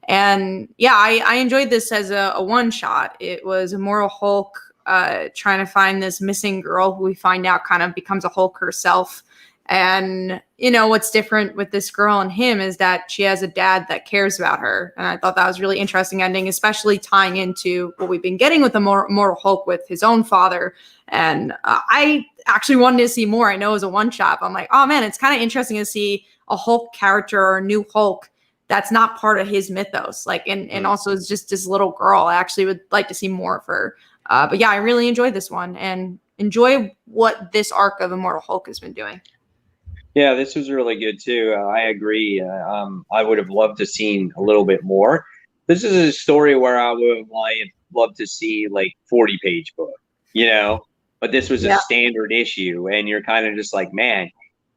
And yeah, I enjoyed this as a one shot. It was Immortal Hulk trying to find this missing girl who we find out kind of becomes a Hulk herself. And you know what's different with this girl and him is that she has a dad that cares about her, and I thought that was a really interesting ending, especially tying into what we've been getting with the Immortal Hulk with his own father. And I actually wanted to see more. I know it was a one shot, but I'm like, oh man, it's kind of interesting to see a Hulk character or a new Hulk that's not part of his mythos. Like, and also is just this little girl. I actually would like to see more of her. But yeah, I really enjoyed this one and enjoy what this arc of Immortal Hulk has been doing. Yeah, this was really good too. I agree. I would have loved to seen a little bit more. This is a story where I would have loved to see like 40-page book, you know, but this was a standard issue, and you're kind of just like, man.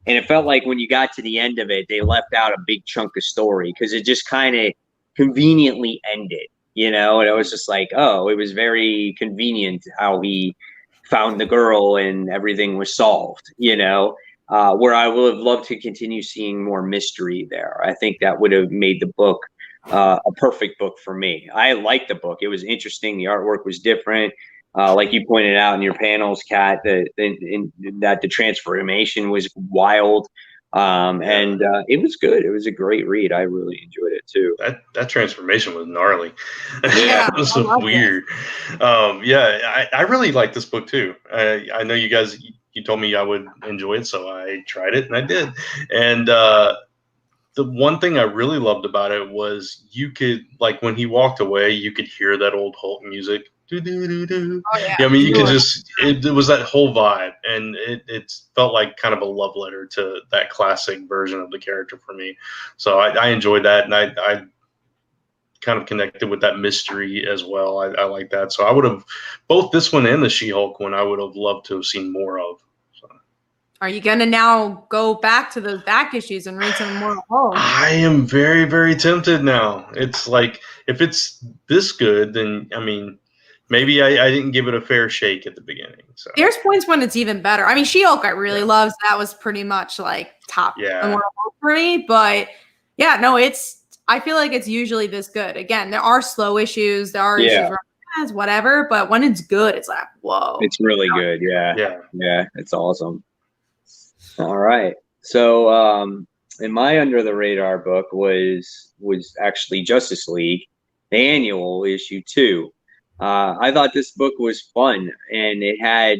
And it felt like when you got to the end of it, they left out a big chunk of story because it just kind of conveniently ended, you know, and it was just like, oh, it was very convenient how he found the girl and everything was solved, you know. Where I would have loved to continue seeing more mystery there. I think that would have made the book a perfect book for me. I liked the book. It was interesting. The artwork was different. Like you pointed out in your panels, Kat, that the transformation was wild. And it was good. It was a great read. I really enjoyed it too. That transformation was gnarly. Yeah, it was so weird. I really like this book too. I know you guys, you told me I would enjoy it, so I tried it and I did. And the one thing I really loved about it was you could, like, when he walked away, you could hear that old Hulk music. Do, do, do, do. Oh, yeah. I mean, you could just, it was that whole vibe, and it felt like kind of a love letter to that classic version of the character for me. So I enjoyed that, and I kind of connected with that mystery as well. I like that. So I would have, both this one and the She-Hulk one, I would have loved to have seen more of. So. Are you going to now go back to those back issues and read some more Hulk? I am very, very tempted now. It's like, if it's this good, then, I mean, maybe I didn't give it a fair shake at the beginning. So there's points when it's even better. I mean, She-Hulk I really loved. That was pretty much like top for me. But yeah, no, I feel like it's usually this good. Again, there are slow issues. There are issues where it's whatever. But when it's good, it's like, whoa. It's really good. Yeah. It's awesome. All right. So in my under the radar book was actually Justice League, the annual issue 2. I thought this book was fun, and it had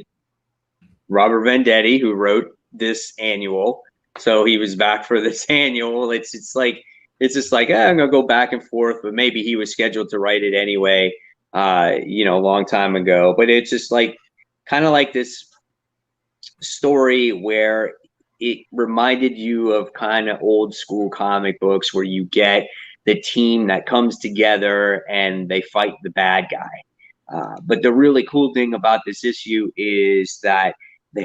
Robert Venditti, who wrote this annual. So he was back for this annual. It's just like I'm gonna go back and forth, but maybe he was scheduled to write it anyway, a long time ago. But it's just like kind of like this story where it reminded you of kind of old school comic books where you get the team that comes together and they fight the bad guy. But the really cool thing about this issue is that they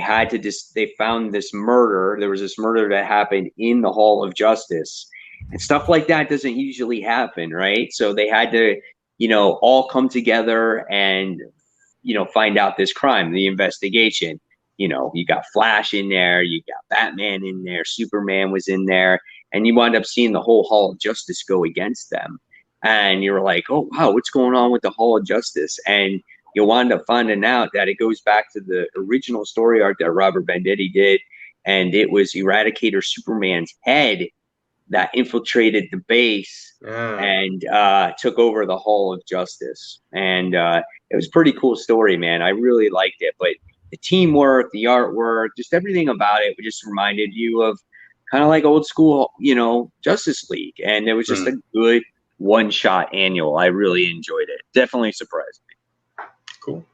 found this murder. There was this murder that happened in the Hall of Justice, and stuff like that doesn't usually happen, right? So they had to, all come together and, find out this crime, the investigation. You got Flash in there, you got Batman in there, Superman was in there, and you wind up seeing the whole Hall of Justice go against them. And you're like, oh, wow, what's going on with the Hall of Justice? And you'll wind up finding out that it goes back to the original story arc that Robert Venditti did. And it was Eradicator Superman's head that infiltrated the base and took over the Hall of Justice. And it was a pretty cool story, man. I really liked it. But the teamwork, the artwork, just everything about it just reminded you of kind of like old school, Justice League. And it was just a good one-shot annual. I really enjoyed it. Definitely surprised me. Cool.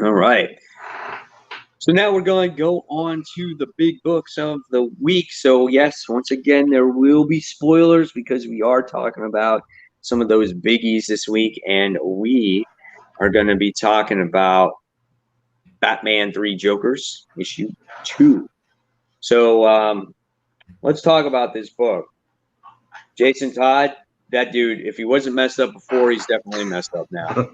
All right. So now we're going to go on to the big books of the week. So yes, once again, there will be spoilers because we are talking about some of those biggies this week, and we are going to be talking about Batman 3 Jokers, issue 2. So let's talk about this book. Jason Todd, that dude, if he wasn't messed up before, he's definitely messed up now.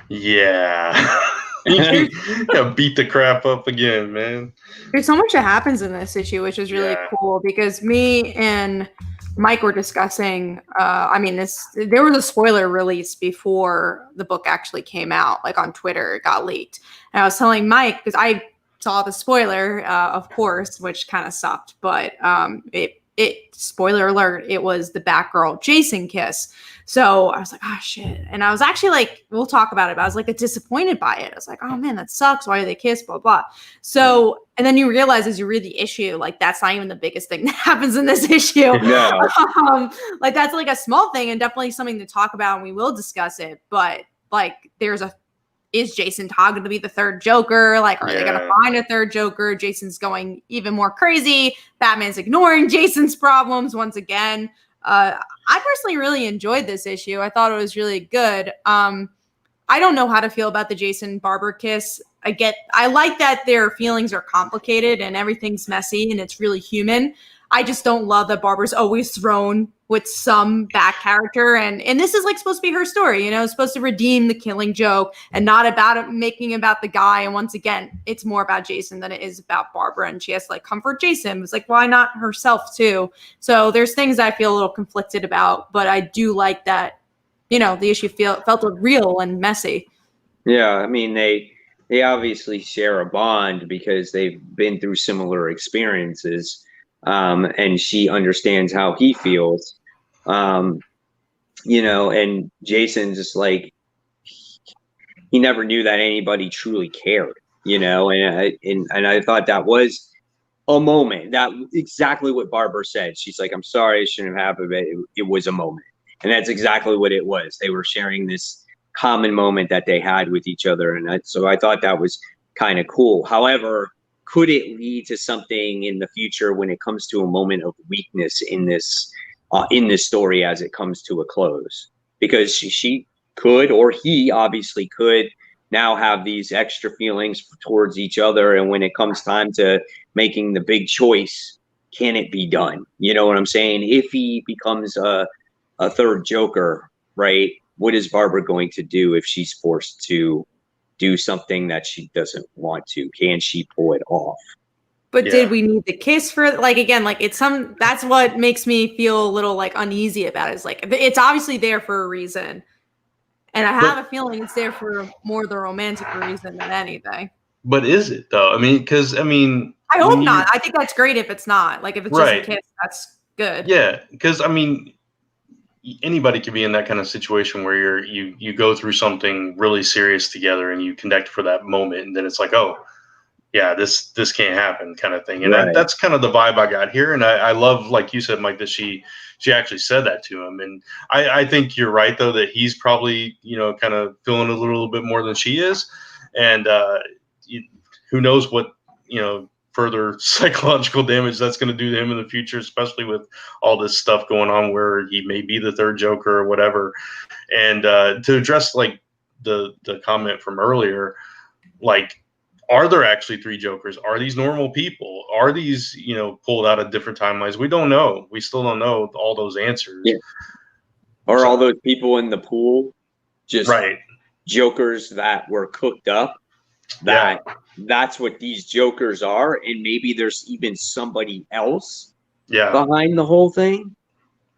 Yeah. Yeah, beat the crap up again, man. There's so much that happens in this issue, which is really cool because me and Mike were discussing. There was a spoiler release before the book actually came out, like on Twitter, it got leaked. And I was telling Mike, because I saw the spoiler, of course, which kind of sucked, but it spoiler alert, it was the Batgirl Jason kiss. So I was like, oh shit. And I was actually like, we'll talk about it, but I was like disappointed by it. I was like, oh man, that sucks. Why do they kiss? Blah, blah. So, and then you realize as you read the issue, like that's not even the biggest thing that happens in this issue. No. Like that's like a small thing and definitely something to talk about, and we will discuss it. But like is Jason Todd going to be the third Joker? Like, are they going to find a third Joker? Jason's going even more crazy. Batman's ignoring Jason's problems once again. I personally really enjoyed this issue. I thought it was really good. I don't know how to feel about the Jason Barber kiss. I like that their feelings are complicated and everything's messy and it's really human. I just don't love that Barbara's always thrown with some back character. And this is like supposed to be her story, you know, it's supposed to redeem the Killing Joke and not about it making about the guy. And once again, it's more about Jason than it is about Barbara. And she has to like comfort Jason. It's like, why not herself too? So there's things I feel a little conflicted about, but I do like that, you know, the issue felt real and messy. Yeah. I mean, they obviously share a bond because they've been through similar experiences. And she understands how he feels. You know, and Jason just like, he never knew that anybody truly cared, you know, and I thought that was a moment, that exactly what Barbara said. She's like, I'm sorry, it shouldn't have happened, but it was a moment. And that's exactly what it was. They were sharing this common moment that they had with each other. And so I thought that was kind of cool. However, could it lead to something in the future when it comes to a moment of weakness in this story as it comes to a close? Because she could, or he obviously could, now have these extra feelings towards each other. And when it comes time to making the big choice, can it be done? You know what I'm saying? If he becomes a third Joker, right? What is Barbara going to do if she's forced to do something that she doesn't want to? Can she pull it off? But did we need the kiss for it? Like, again, like that's what makes me feel a little like uneasy about it. Is like, it's obviously there for a reason. And I have a feeling it's there for more the romantic reason than anything. But is it though? I mean, I hope not. I think that's great if it's not. Like if it's just a kiss, that's good. Yeah. Because anybody could be in that kind of situation where you go through something really serious together and you connect for that moment, and then it's like, oh yeah, this can't happen kind of thing. And that's kind of the vibe I got here. And I love, like you said, Mike, that she actually said that to him. And I think you're right though, that he's probably, you know, kind of feeling a little bit more than she is. And who knows what, you know, further psychological damage that's going to do to him in the future, especially with all this stuff going on where he may be the third Joker or whatever. And to address like the comment from earlier, like, are there actually three Jokers? Are these normal people? Are these, you know, pulled out of different timelines? We don't know. We still don't know all those answers. Yeah. Or all those people in the pool, just Jokers that were cooked up. That's what these Jokers are, and maybe there's even somebody else behind the whole thing.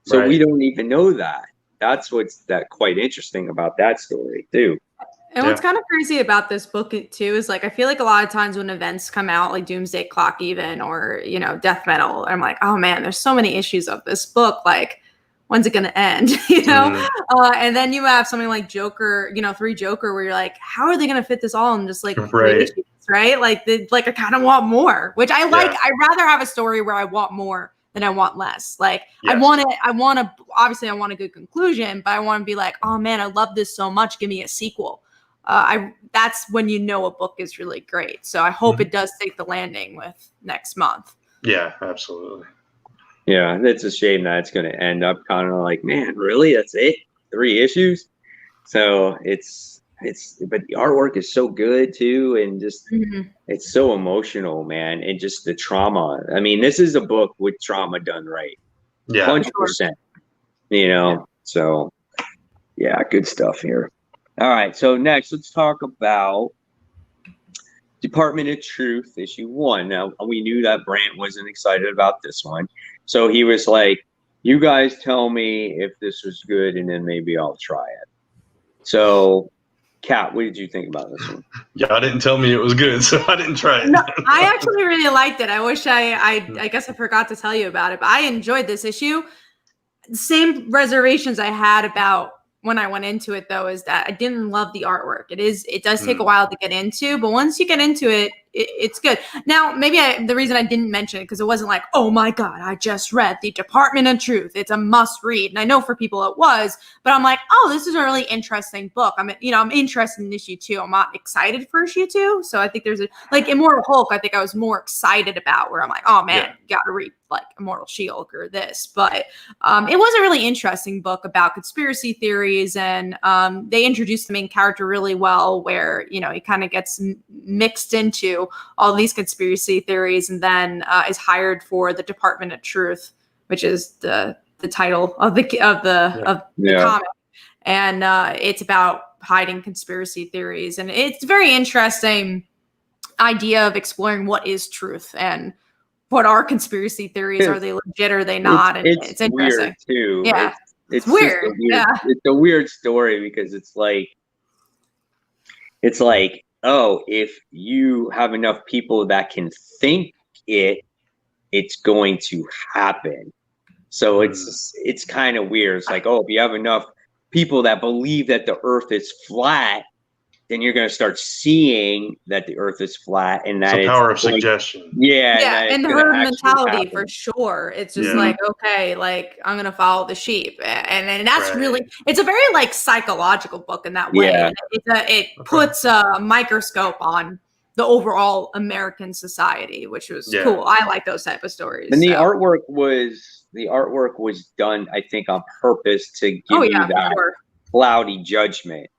So we don't even know that. That's what's quite interesting about that story too. And what's kind of crazy about this book too is like, I feel like a lot of times when events come out, like Doomsday Clock even, or, you know, Death Metal, I'm like, oh man, there's so many issues of this book. Like, when's it going to end? You know? And then you have something like Joker, you know, 3 Joker, where you're like, how are they going to fit this all in just like 3 issues, right? Like, I kind of want more, which I like. I'd rather have a story where I want more than I want less. Like, I want a good conclusion, but I want to be like, oh man, I love this so much. Give me a sequel. That's when you know a book is really great. So I hope it does take the landing with next month. Yeah, absolutely. Yeah, it's a shame that it's going to end up kind of like, man, really? That's it? 3 issues? So it's but the artwork is so good too, and just Mhm. it's so emotional, man, and just the trauma. I mean, this is a book with trauma done right, Yeah. 100%. You know, so yeah, good stuff here. All right, so next let's talk about Department of Truth, issue 1. Now, we knew that Brant wasn't excited about this one. So he was like, you guys tell me if this was good, and then maybe I'll try it. So, Kat, what did you think about this one? Yeah, I didn't tell me it was good, so I didn't try it. No, I actually really liked it. I wish I guess I forgot to tell you about it, but I enjoyed this issue. Same reservations I had about when I went into it, though, is that I didn't love the artwork. It does take a while to get into, but once you get into it, it's good. Now, maybe the reason I didn't mention it because it wasn't like, oh my God, I just read The Department of Truth. It's a must read. And I know for people it was, but I'm like, oh, this is a really interesting book. I'm interested in issue 2. I'm not excited for issue 2. So I think there's like Immortal Hulk, I think I was more excited about, where I'm like, oh man, you gotta read like Immortal She-Hulk or this. But it was a really interesting book about conspiracy theories, and they introduced the main character really well, where, he kind of gets mixed into all these conspiracy theories, and then is hired for the Department of Truth, which is the title of the comic, and it's about hiding conspiracy theories, and it's a very interesting idea of exploring what is truth and what are conspiracy theories. Are they legit? Are they not? It's interesting weird too. Yeah, it's weird. It's a weird story because it's like, oh, if you have enough people that can think it's going to happen. So it's kind of weird. It's like, oh, if you have enough people that believe that the earth is flat, then you're going to start seeing that the earth is flat, and that it's the power of suggestion. And the herd mentality for sure. It's just like, okay, like I'm going to follow the sheep, and that's really, it's a very like psychological book in that way. Yeah. It puts a microscope on the overall American society, which was cool. I like those type of stories. And the artwork was done, I think, on purpose to give you that cloudy judgment.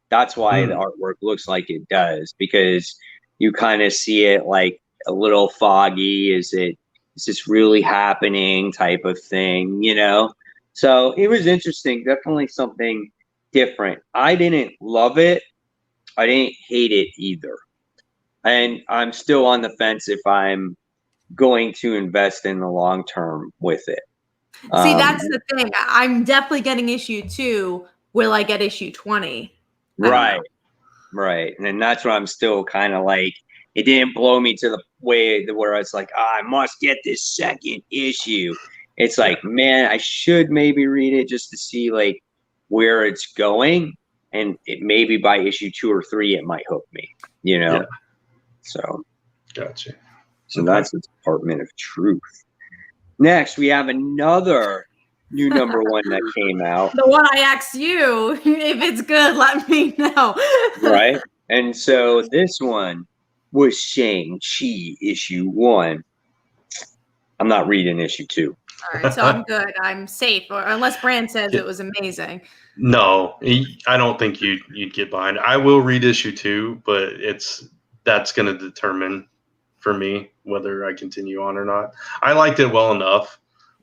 That's why the artwork looks like it does, because you kind of see it like a little foggy. Is this really happening type of thing, So it was interesting. Definitely something different. I didn't love it. I didn't hate it either. And I'm still on the fence if I'm going to invest in the long term with it. See, that's the thing. I'm definitely getting issue 2. Will I get issue 20? Right. And that's what I'm still kind of like. It didn't blow me to the way where it's like, I must get this second issue. It's like, man, I should maybe read it just to see like where it's going, and maybe by issue 2 or 3 it might hook me, So gotcha. So that's the Department of Truth. Next, we have another new number 1 that came out. The one I asked you, if it's good, let me know. Right. And so this one was Shang-Chi issue 1. I'm not reading issue 2. All right, so I'm good. I'm safe, or unless Brand says it was amazing. No, I don't think you'd get behind it. I will read issue 2, but that's going to determine for me whether I continue on or not. I liked it well enough,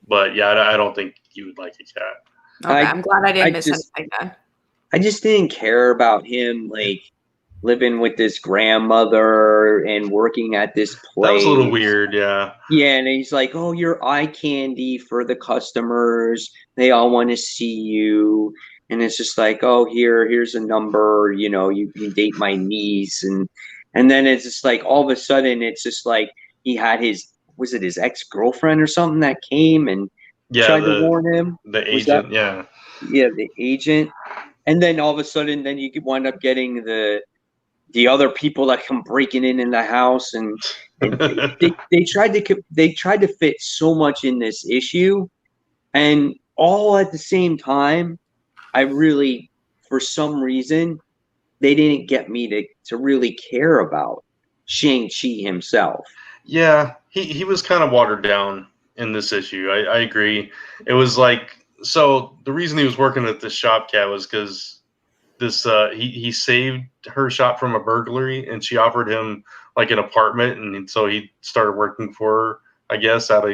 but I don't think you would like it, Kat. Okay, I'm glad I didn't miss anything then. I just didn't care about him like living with this grandmother and working at this place. That was a little weird, yeah. Yeah, and he's like, oh, you're eye candy for the customers. They all want to see you. And it's just like, oh, here's a number, you can date my niece. And then it's just like, all of a sudden, it's just like he had his ex-girlfriend or something that came and tried to warn him? The agent, Yeah, the agent. And then all of a sudden, then you wind up getting the other people that come breaking in the house, and they tried to fit so much in this issue, and all at the same time, I really, for some reason, they didn't get me to really care about Shang-Chi himself. Yeah, he was kind of watered down in this issue. I agree. It was like, so the reason he was working at this shop, Cat, was because he saved her shop from a burglary, and she offered him like an apartment, and so he started working for her, I guess, out of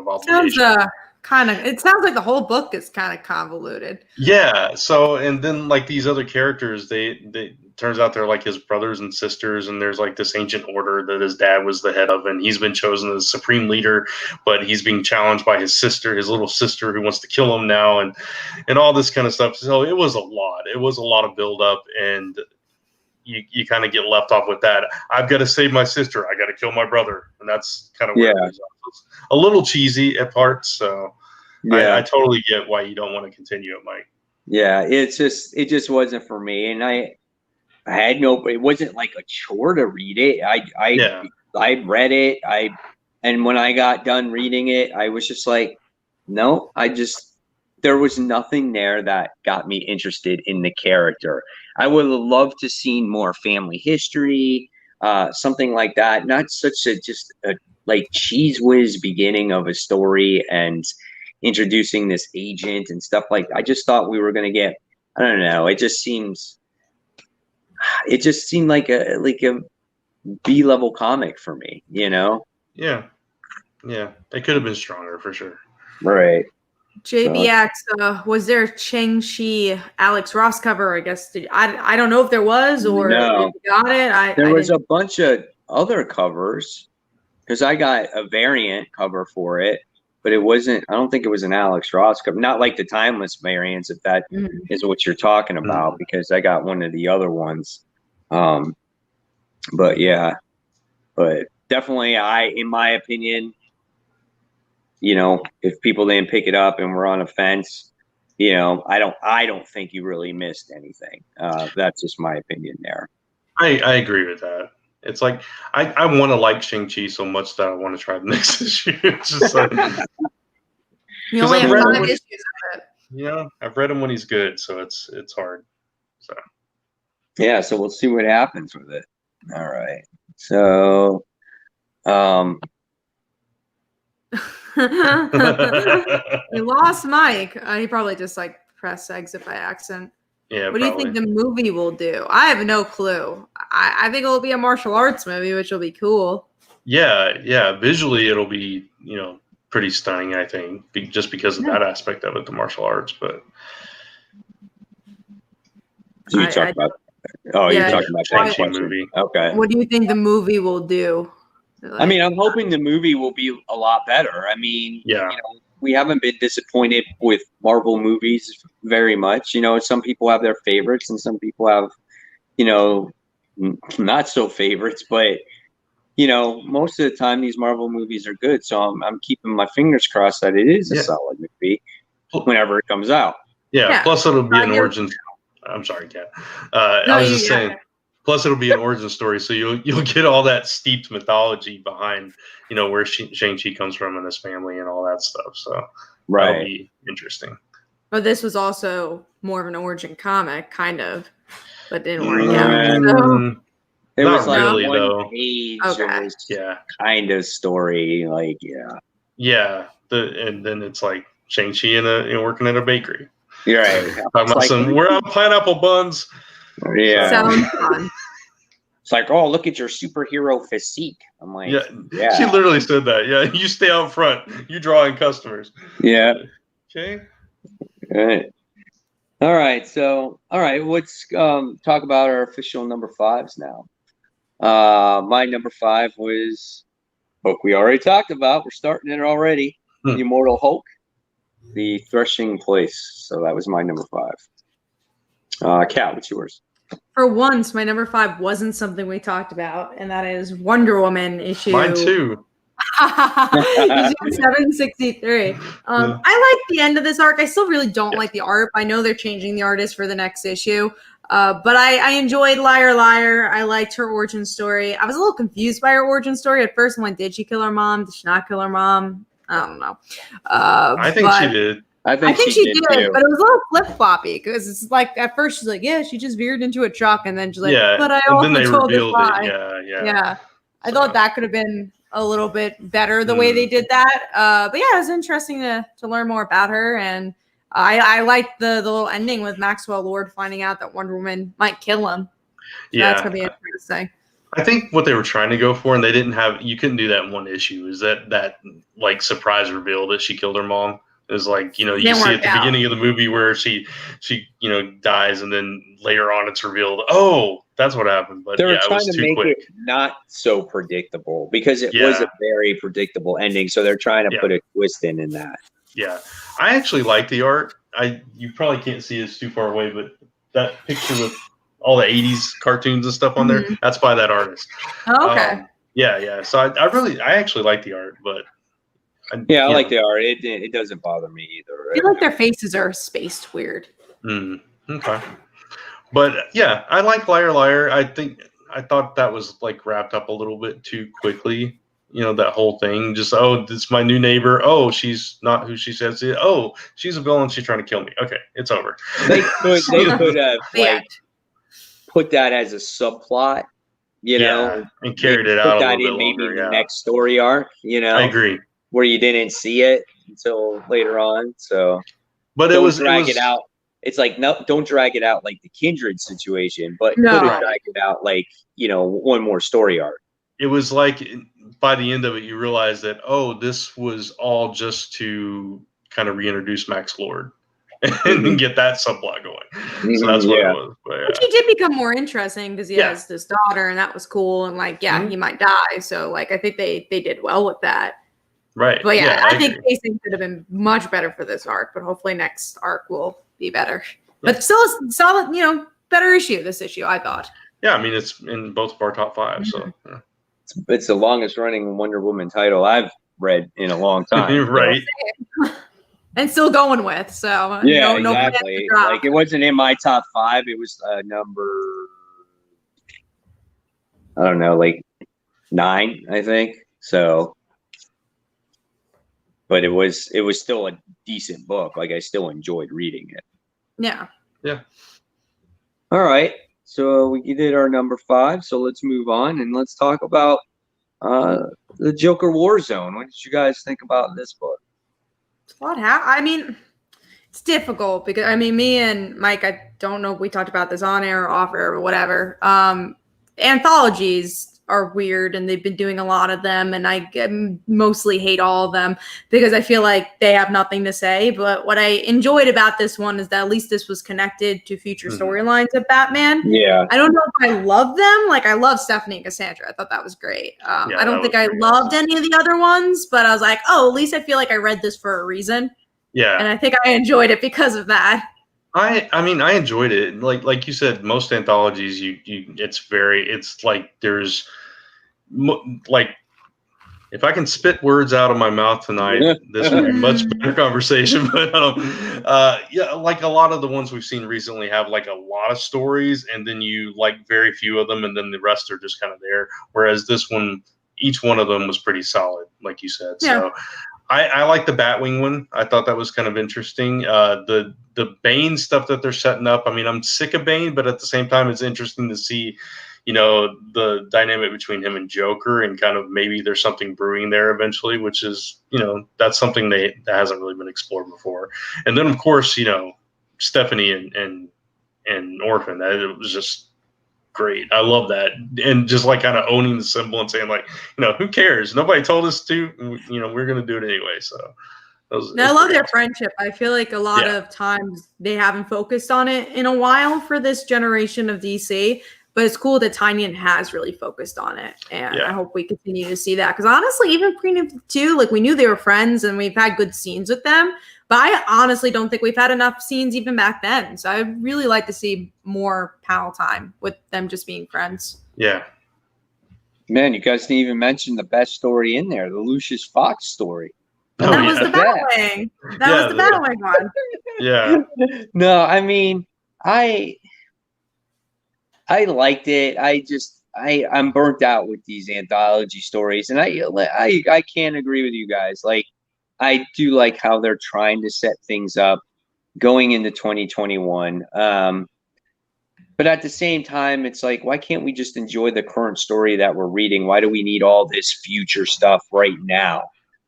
obligation. It sounds like the whole book is kind of convoluted. Yeah. So, and then like these other characters, they turns out they're like his brothers and sisters, and there's like this ancient order that his dad was the head of, and he's been chosen as supreme leader, but he's being challenged by his little sister, who wants to kill him now, and all this kind of stuff. So it was a lot. It was a lot of build up, and you kind of get left off with that. I've got to save my sister. I got to kill my brother, and that's kind of where it is. It's a little cheesy at parts, so I totally get why you don't want to continue it, Mike. Yeah, it just wasn't for me, and I had it wasn't like a chore to read it. I read it. And when I got done reading it, I was just like, no, there was nothing there that got me interested in the character. I would have loved to seen more family history, something like that. Not such a like cheese whiz beginning of a story and introducing this agent and stuff like that. I just thought we were going to get, I don't know. It just seemed like a B-level comic for me, you know? Yeah. It could have been stronger for sure. Right. JBX, was there a Shang-Chi Alex Ross cover? I guess I don't know if there was or if you got it. There was a bunch of other covers because I got a variant cover for it, but it wasn't. I don't think it was an Alex Ross cover. Not like the timeless variants, if that is what you're talking about, because I got one of the other ones. But definitely, in my opinion, you know, if people didn't pick it up and were on a fence, you know, I don't think you really missed anything. That's just my opinion there. I agree with that. It's like I want to like Shang-Chi so much that I want to try the next issue. It's just like you only have 5 issues of it. Yeah, I've read him when he's good, so it's hard. So yeah, so we'll see what happens with it. All right, so we lost Mike. He probably just like pressed exit by accident. Yeah. What do you think the movie will do? I have no clue. I think it'll be a martial arts movie, which will be cool. Yeah. Visually, it'll be, you know, pretty stunning, I think, just because of that aspect of it, the martial arts. But so you're talking about the Shang-Chi movie. Okay. What do you think the movie will do? I mean, I'm hoping the movie will be a lot better. I mean, you know, we haven't been disappointed with Marvel movies very much. You know, some people have their favorites and some people have, you know, not so favorites. But, you know, most of the time these Marvel movies are good. So I'm keeping my fingers crossed that it is a solid movie whenever it comes out. Yeah. Plus, it'll be an origin. I'm sorry, Kat. I was just saying. Plus, it'll be an origin story, so you'll get all that steeped mythology behind, you know, where Shang-Chi comes from and his family and all that stuff. So that'll be interesting. But this was also more of an origin comic, kind of, but didn't work out. So. It was like really, one though. Page. It was kind of story, like Yeah, and then it's like Shang-Chi and working at a bakery. You're right. We're on pineapple buns. Yeah. Sounds fun. It's like, oh, look at your superhero physique. I'm like, yeah. She literally said that. Yeah, you stay out front. You draw in customers. Yeah. Okay. All right. So, let's talk about our official number 5s now. My number 5 was book we already talked about. We're starting it already. The Immortal Hulk, The Threshing Place. So that was my number 5. Kat, what's yours? For once, my number 5 wasn't something we talked about, and that is Wonder Woman issue. Mine too. Issue 763. I like the end of this arc. I still really don't like the art. I know they're changing the artist for the next issue. But I enjoyed Liar Liar. I liked her origin story. I was a little confused by her origin story at first. I'm like, did she kill her mom? Did she not kill her mom? I don't know. I think she did. I think she did too. But it was a little flip-floppy because it's like at first she's like, yeah, she just veered into a truck, and then she's like, but I also told her why. Yeah. I thought that could have been a little bit better the way they did that. But yeah, it was interesting to learn more about her, and I liked the little ending with Maxwell Lord finding out that Wonder Woman might kill him. So that's gonna be interesting. I think what they were trying to go for, and they didn't have, you couldn't do that in one issue, is that like surprise reveal that she killed her mom. Is like, you see at the beginning of the movie where she dies, and then later on it's revealed, oh, that's what happened. But they're trying it was to make it not so predictable, because it was a very predictable ending. So they're trying to put a twist in that. Yeah, I actually like the art. You probably can't see it's too far away, but that picture with all the 80s cartoons and stuff on there, that's by that artist. Oh, okay. So I actually like the art, but I like the art. It doesn't bother me either. I feel like their faces are spaced weird. Okay. But yeah, I like Liar Liar. I thought that was like wrapped up a little bit too quickly. That whole thing. Just, oh, this is my new neighbor. Oh, she's not who she says she is. Oh, she's a villain. She's trying to kill me. Okay, it's over. They could have put that as a subplot, and carried it out a little bit longer. Maybe the next story arc. I agree. Where you didn't see it until later on. So, but don't drag it out. It's like, no, don't drag it out like the Kindred situation, but could have dragged it out like, one more story arc. It was like, by the end of it, you realize that, oh, this was all just to kind of reintroduce Max Lord and get that subplot going. So that's what it was. But he did become more interesting because he has this daughter, and that was cool. And like, he might die. So like, I think they did well with that. Right. But I think pacing could have been much better for this arc, but hopefully next arc will be better. Yeah. But still a solid, better issue, this issue, I thought. Yeah, I mean, it's in both of our top 5. So it's the longest running Wonder Woman title I've read in a long time. Right. And still going with, so exactly. Like, it wasn't in my top 5. It was number, I don't know, like 9, I think. So, but it was still a decent book. Like, I still enjoyed reading it. Yeah. Yeah. All right. So we did our number 5. So let's move on and let's talk about the Joker Warzone. What did you guys think about this book? I mean, it's difficult because me and Mike, I don't know if we talked about this on air or off air or whatever. Anthologies are weird, and they've been doing a lot of them, and I mostly hate all of them because I feel like they have nothing to say. But what I enjoyed about this one is that at least this was connected to future storylines of Batman. Yeah. I don't know if I love them. Like, I love Stephanie and Cassandra. I thought that was great. I don't think I loved any of the other ones, but I was like, oh, at least I feel like I read this for a reason. Yeah. And I think I enjoyed it because of that. I mean, I enjoyed it. Like you said, most anthologies, it's like there's like, if I can spit words out of my mouth tonight, this would be a much better conversation. But like a lot of the ones we've seen recently have like a lot of stories, and then you like very few of them, and then the rest are just kind of there. Whereas this one, each one of them was pretty solid, like you said. Yeah. So I like the Batwing one. I thought that was kind of interesting. The Bane stuff that they're setting up. I mean, I'm sick of Bane, but at the same time, it's interesting to see, the dynamic between him and Joker, and kind of maybe there's something brewing there eventually, which is, that's something that hasn't really been explored before. And then, of course, Stephanie and Orphan. It was just great. I love that. And just like kind of owning the symbol and saying like, who cares? Nobody told us to, we're going to do it anyway. So I love their friendship. I feel like a lot of times they haven't focused on it in a while for this generation of DC, but it's cool that Tynion has really focused on it. And I hope we continue to see that. Because honestly, even Pre-Nup 2, like, we knew they were friends and we've had good scenes with them. But I honestly don't think we've had enough scenes even back then. So I'd really like to see more panel time with them just being friends. Yeah. Man, you guys didn't even mention the best story in there, the Lucius Fox story. That was the Batwing. That was the Batwing one. Yeah. No, I mean, I liked it. I'm burnt out with these anthology stories, and I can't agree with you guys. Like, I do like how they're trying to set things up going into 2021. But at the same time, it's like, why can't we just enjoy the current story that we're reading? Why do we need all this future stuff right now?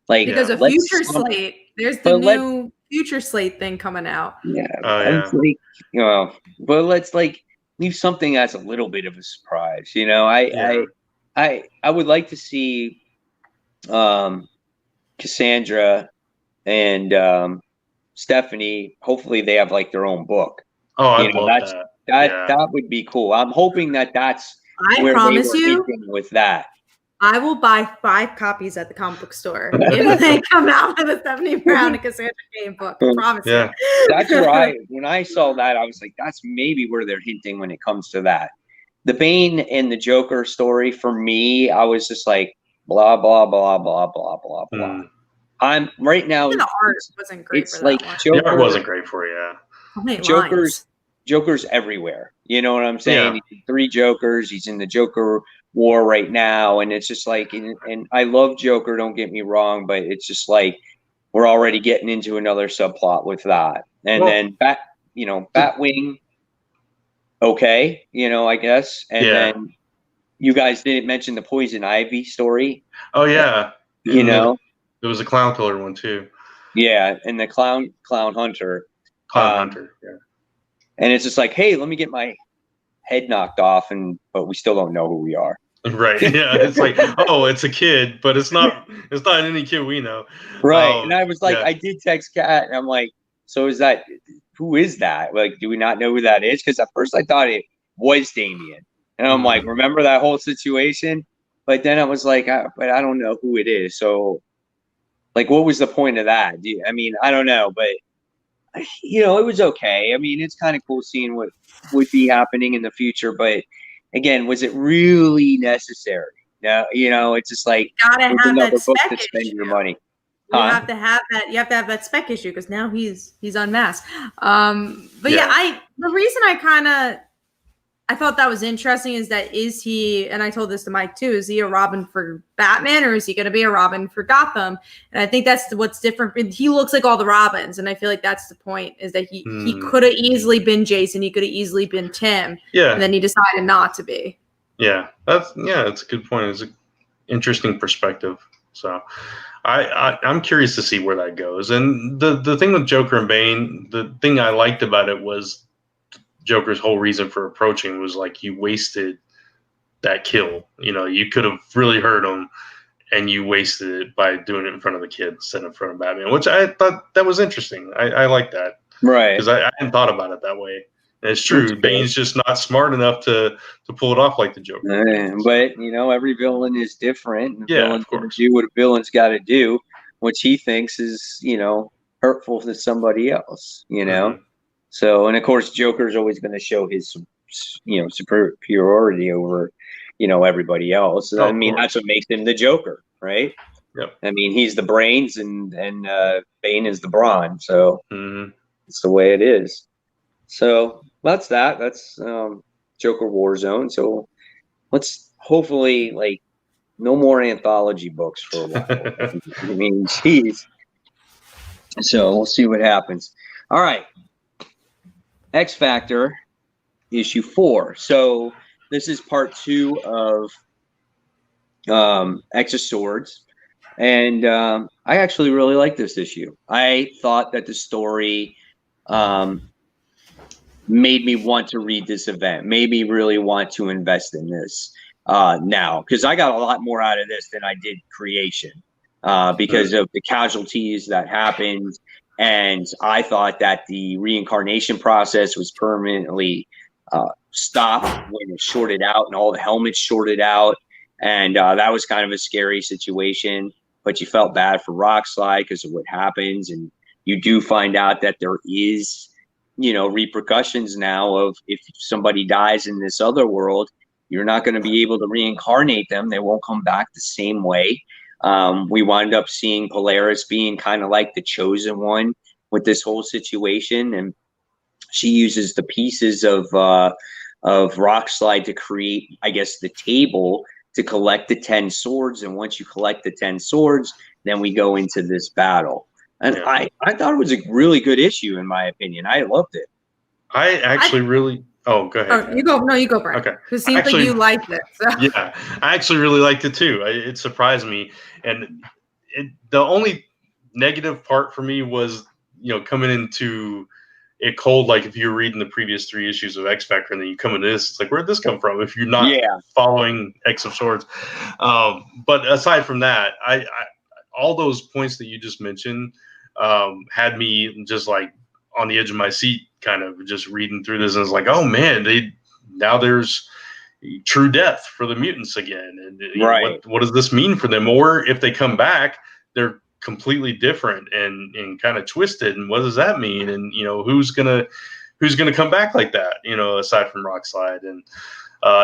Like, because a future slate. There's the new future slate thing coming out. Yeah. yeah. It's like, but let's like leave something that's a little bit of a surprise. I would like to see Cassandra and Stephanie. Hopefully they have like their own book. Oh, I'd love that. That would be cool. I'm hoping that's I promise you with that. I will buy 5 copies at the comic book store if they come out with a Stephanie Brown and Cassandra Cain book. I promise you. That's where when I saw that, I was like, that's maybe where they're hinting when it comes to that. The Bane and the Joker story, for me, I was just like, blah, blah, blah, blah, blah, blah, blah. I'm right now. The art wasn't great for that like one. Joker, the art wasn't great for you. Joker's everywhere. You know what I'm saying? Yeah. He's 3 Jokers. He's in the Joker war right now, and it's just like, and I love Joker. Don't get me wrong, but it's just like we're already getting into another subplot with that, and then Batwing. Okay, I guess, and then you guys didn't mention the Poison Ivy story. Oh yeah, there was a clown killer one too. Yeah, and the Clownhunter. Clownhunter, yeah. And it's just like, hey, let me get my head knocked off, but we still don't know who we are. Right. Yeah. It's like, oh, it's a kid, but it's not any kid we know. Right. And I was like, I did text Kat, and I'm like, so who is that? Like, do we not know who that is? Because at first I thought it was Damien. And I'm like, remember that whole situation? But then I was like, but I don't know who it is. So, like, what was the point of that? I don't know, but it was okay. I mean, it's kind of cool seeing what would be happening in the future, but again, was it really necessary? No, it's just like, gotta have that spec to spend your money. You have to have that. You have to have that spec issue because now he's unmasked. But the reason I thought that was interesting is he, and I told this to Mike too, is he a Robin for Batman or is he going to be a Robin for Gotham? And I think that's what's different. He looks like all the Robins. And I feel like that's the point, is that he could have easily been Jason. He could have easily been Tim. Yeah. And then he decided not to be. Yeah. That's a good point. It's an interesting perspective. So I'm curious to see where that goes. And the thing with Joker and Bane, the thing I liked about it was Joker's whole reason for approaching was like, you wasted that kill. You could have really hurt him, and you wasted it by doing it in front of the kid instead of in front of Batman, which I thought that was interesting. I like that. Right. Because I hadn't thought about it that way. And it's true. Bane's just not smart enough to pull it off like the Joker. But, every villain is different. And of course. Do what a villain's got to do, which he thinks is, hurtful to somebody else, Mm-hmm. So, and of course, Joker's always going to show his, superiority over, everybody else. Oh, that's what makes him the Joker, right? Yep. He's the brains and Bane is the brawn. So it's the way it is. So that's that. That's Joker Warzone. So let's hopefully no more anthology books for a while. Geez. So we'll see what happens. All right. X Factor issue 4. So this is part 2 of X of Swords. And I actually really like this issue. I thought that the story made me want to read this event, made me really want to invest in this now. Because I got a lot more out of this than I did Creation because of the casualties that happened. And I thought that the reincarnation process was permanently stopped when it shorted out and all the helmets shorted out. And that was kind of a scary situation. But you felt bad for Rockslide because of what happens. And you do find out that there is, repercussions now of if somebody dies in this other world, you're not going to be able to reincarnate them. They won't come back the same way. We wound up seeing Polaris being kind of like the chosen one with this whole situation, and she uses the pieces of Rockslide to create, I guess, the table to collect the 10 swords. And once you collect the 10 swords, then we go into this battle. And I thought it was a really good issue, in my opinion. I loved it. I actually really. Oh, go ahead. Oh, you go. No, you go, Brian. Okay. Because it seems like you liked it. So. Yeah, I actually really liked it too. It surprised me, and the only negative part for me was, coming into it cold, like if you're reading the previous 3 issues of X Factor and then you come into this, it's like, where'd this come from? If you're not following X of Swords. But aside from that, I all those points that you just mentioned had me just like on the edge of my seat, kind of just reading through this, and it's like, oh man, now there's true death for the mutants again, and what does this mean for them? Or if they come back, they're completely different and kind of twisted, and what does that mean? And who's gonna come back like that? Aside from Rockslide, and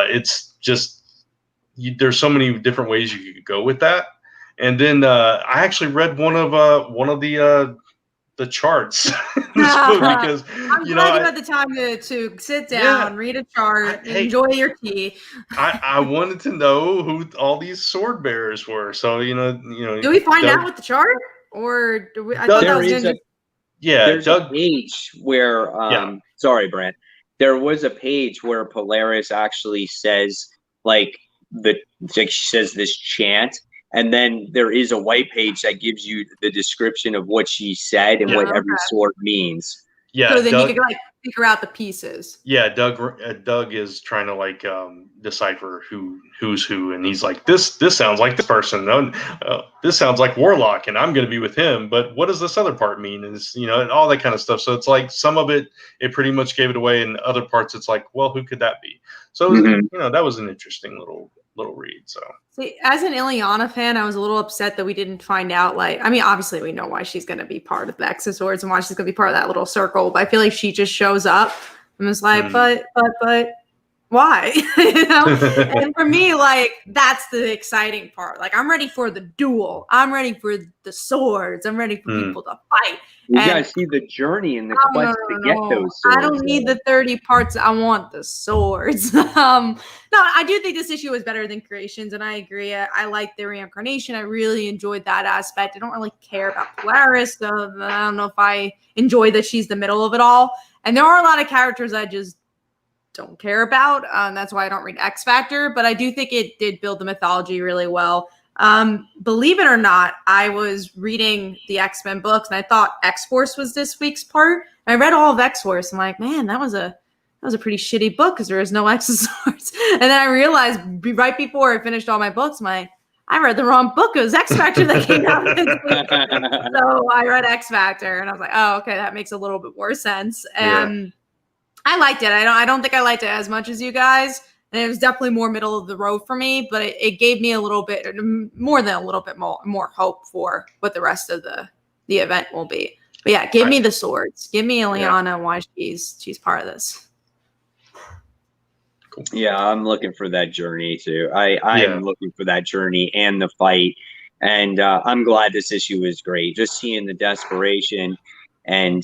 it's just there's so many different ways you could go with that. And then I actually read one of the charts in this book because I'm glad you had the time to sit down, read a chart, enjoy your tea. I wanted to know who all these sword bearers were. So do we find out with the chart, or do we? I thought that was there's a page where sorry, Brent. There was a page where Polaris actually says she says this chant. And then there is a white page that gives you the description of what she said and what every sword means. Yeah. So then you can figure out the pieces. Yeah. Doug is trying to decipher who's who, and he's like, this sounds like this person. This sounds like Warlock, and I'm going to be with him. But what does this other part mean? And it's, and all that kind of stuff. So it's like some of it pretty much gave it away, and other parts it's like, well, who could that be? So that was an interesting little read. So see, as an Ileana fan, I was a little upset that we didn't find out. Obviously we know why she's going to be part of the X of Swords and why she's going to be part of that little circle, but I feel like she just shows up and was like, but why? And for me, that's the exciting part. I'm ready for the duel. I'm ready for the swords. I'm ready for people to fight. You guys see the journey and the quest to get those swords. I don't need the 30 parts. I want the swords. No, I do think this issue is better than Creations, and I agree. I like the reincarnation. I really enjoyed that aspect. I don't really care about Polaris, so I don't know if I enjoy that she's the middle of it all. And there are a lot of characters I just don't care about. That's why I don't read X Factor, but I do think it did build the mythology really well. Believe it or not, I was reading the X-Men books and I thought X-Force was this week's part. And I read all of X-Force. I'm like, man, that was a pretty shitty book because there was no X of Swords. And then I realized right before I finished all my books, I read the wrong book. It was X Factor that came out this week. So I read X Factor and I was like, oh, okay, that makes a little bit more sense. And I liked it. I don't think I liked it as much as you guys. And it was definitely more middle of the road for me, but it gave me a little bit more than a little bit more hope for what the rest of the event will be. But yeah, give me the swords. Give me Ileana why she's part of this. Cool. Yeah, I'm looking for that journey too. I am looking for that journey and the fight. And I'm glad this issue is great. Just seeing the desperation and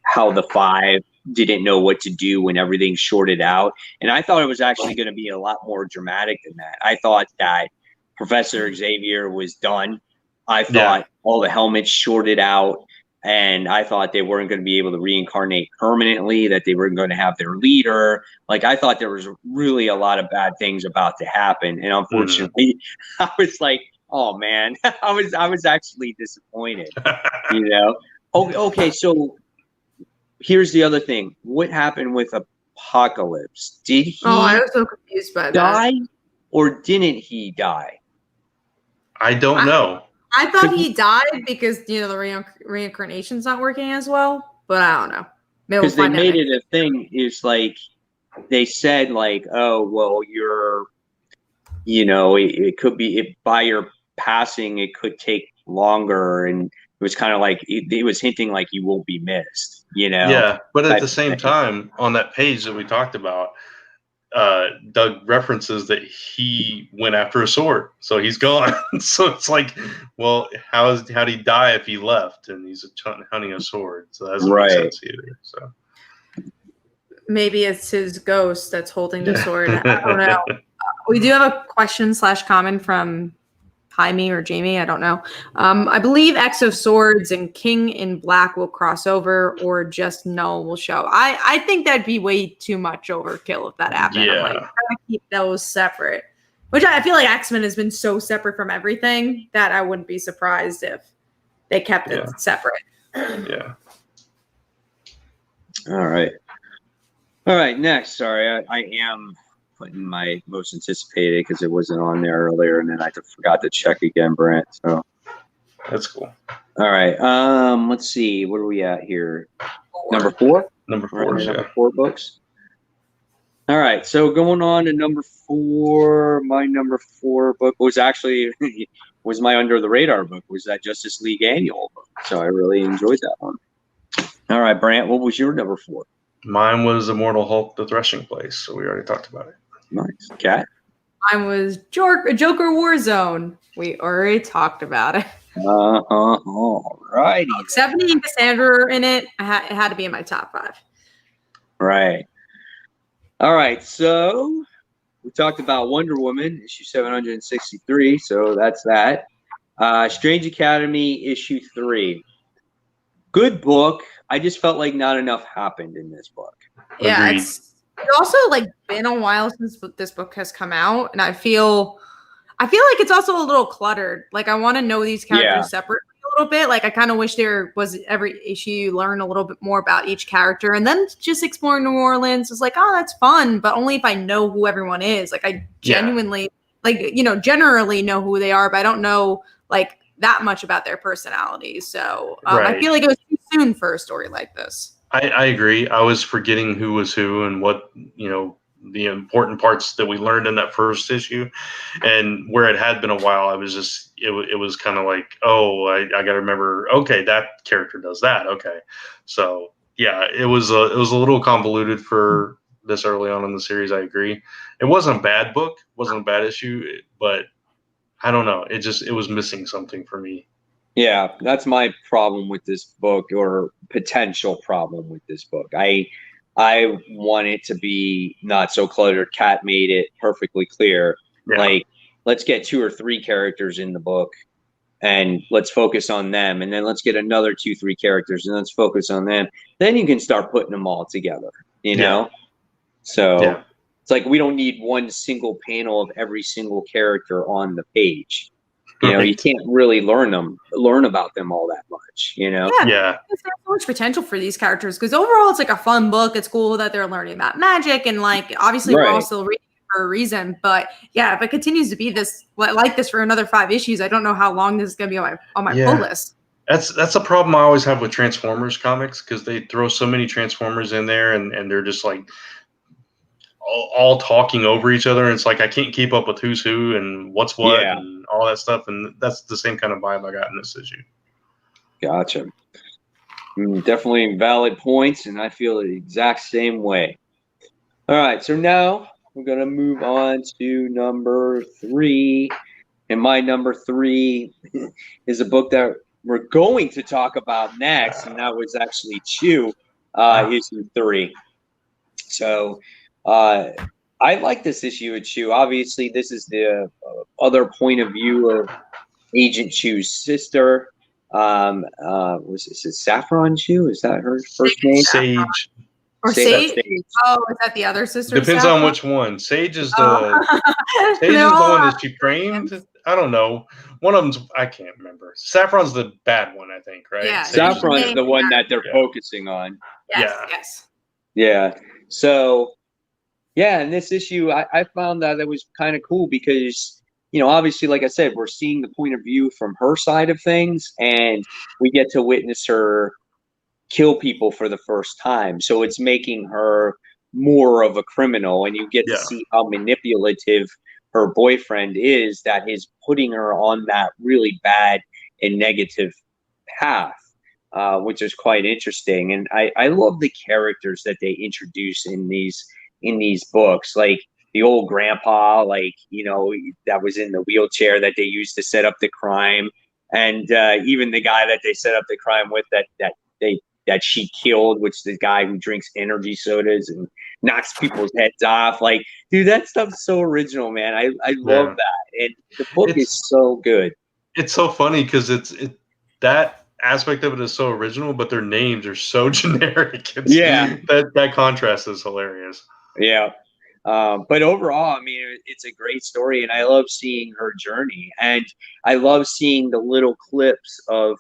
how the Five didn't know what to do when everything shorted out. And I thought it was actually going to be a lot more dramatic than that. I thought that Professor Xavier was done. I thought all the helmets shorted out, and I thought they weren't going to be able to reincarnate permanently, that they weren't going to have their leader. I thought there was really a lot of bad things about to happen. And unfortunately, I was like, oh man, I was actually disappointed, Okay, so here's the other thing. What happened with Apocalypse? Did he I was so confused by die that. Or didn't he die? I don't know. I thought he died because, the reincarnation's not working as well, but I don't know. Because they made it a thing. It's they said oh, well, you're, it could be, by your passing, it could take longer, and it was kind of it was hinting you won't be missed, Yeah, but at the same time, on that page that we talked about, Doug references that he went after a sword, so he's gone. So it's well, how'd he die if he left and he's hunting a sword? So that doesn't make sense either. So maybe it's his ghost that's holding the sword. I don't know. We do have a question/comment from Jaime or Jamie, I don't know. I believe X of Swords and King in Black will cross over, or just Null will show. I think that'd be way too much overkill if that happened. Yeah. I'm trying to keep those separate. Which I feel like X-Men has been so separate from everything that I wouldn't be surprised if they kept it separate. Yeah. All right. All right. Next, sorry, I am putting my most anticipated because it wasn't on there earlier, and then I forgot to check again, Brent. So That's cool. all right. Let's see. What are we at here? Number 4. Number 4, Right, yeah. number 4 books. All right. So going on to number 4. My number 4 book was actually was my under the radar book. Was that Justice League Annual book? So I really enjoyed that one. All right, Brant. What was your number 4? Mine was Immortal Hulk: The Threshing Place. So we already talked about it. Nice. Cat. Mine was Joker Warzone. We already talked about it. All righty. Stephanie and Cassandra are in it. It had to be in my top 5. Right. All right. So we talked about Wonder Woman, issue 763. So that's that. Strange Academy, issue 3. Good book. I just felt like not enough happened in this book. Yeah, Agreed. it's also like been a while since this book has come out, and I feel like it's also a little cluttered. Like I want to know these characters separately a little bit. Like I kind of wish there was every issue you learn a little bit more about each character, and then just exploring New Orleans is like, oh, that's fun, but only if I know who everyone is. Like I genuinely, generally know who they are, but I don't know like that much about their personalities. So I feel like it was too soon for a story like this. I agree. I was forgetting who was who and what, the important parts that we learned in that first issue, and where it had been a while, I was just, it was kind of like, oh, I got to remember, okay, that character does that. Okay. So yeah, it was a little convoluted for this early on in the series. I agree. It wasn't a bad book, wasn't a bad issue, but I don't know. It was missing something for me. Yeah, that's my problem with this book, or potential problem with this book. I want it to be not so cluttered. Kat made it perfectly clear. Yeah. Like, let's get 2 or 3 characters in the book and let's focus on them. And then let's get another 2, 3 characters and let's focus on them. Then you can start putting them all together, you know? So it's like we don't need one single panel of every single character on the page. You can't really learn about them all that much, Yeah. There's so much potential for these characters because overall it's like a fun book. It's cool that they're learning about magic and like obviously we're all still reading for a reason. But yeah, if it continues to be this like this for another 5 issues, I don't know how long this is gonna be on my pull list. That's a problem I always have with Transformers comics because they throw so many Transformers in there and they're just like all talking over each other, and it's like I can't keep up with who's who and what's what and all that stuff, and that's the same kind of vibe I got in this issue. Gotcha. Definitely valid points, and I feel the exact same way. All right, so now we're going to move on to number 3, and my number 3 is a book that we're going to talk about next, and that was actually Chew, issue 3. So I like this issue of Chew. Obviously, this is the other point of view of Agent Chew's sister. Was this Saffron Chew? Is that her first name? Sage. Or Sage? Oh, is that the other sister? Depends on which one. Sage is the Sage is the one that she framed. I don't know. One of them's I can't remember. Saffron's the bad one, I think, right? Yeah. Saffron's the one that they're focusing on. Yes. Yeah. So in this issue, I found that it was kind of cool because, obviously, like I said, we're seeing the point of view from her side of things, and we get to witness her kill people for the first time. So it's making her more of a criminal, and you get to see how manipulative her boyfriend is, that is putting her on that really bad and negative path, which is quite interesting. And I love the characters that they introduce in these books, like the old grandpa, like, that was in the wheelchair that they used to set up the crime. And even the guy that they set up the crime with that she killed, which is the guy who drinks energy sodas and knocks people's heads off. Like, dude, that stuff's so original, man. I love that. And the book is so good. It's so funny because that aspect of it is so original, but their names are so generic. That contrast is hilarious. Yeah. But overall, I mean, it's a great story, and I love seeing her journey, and I love seeing the little clips of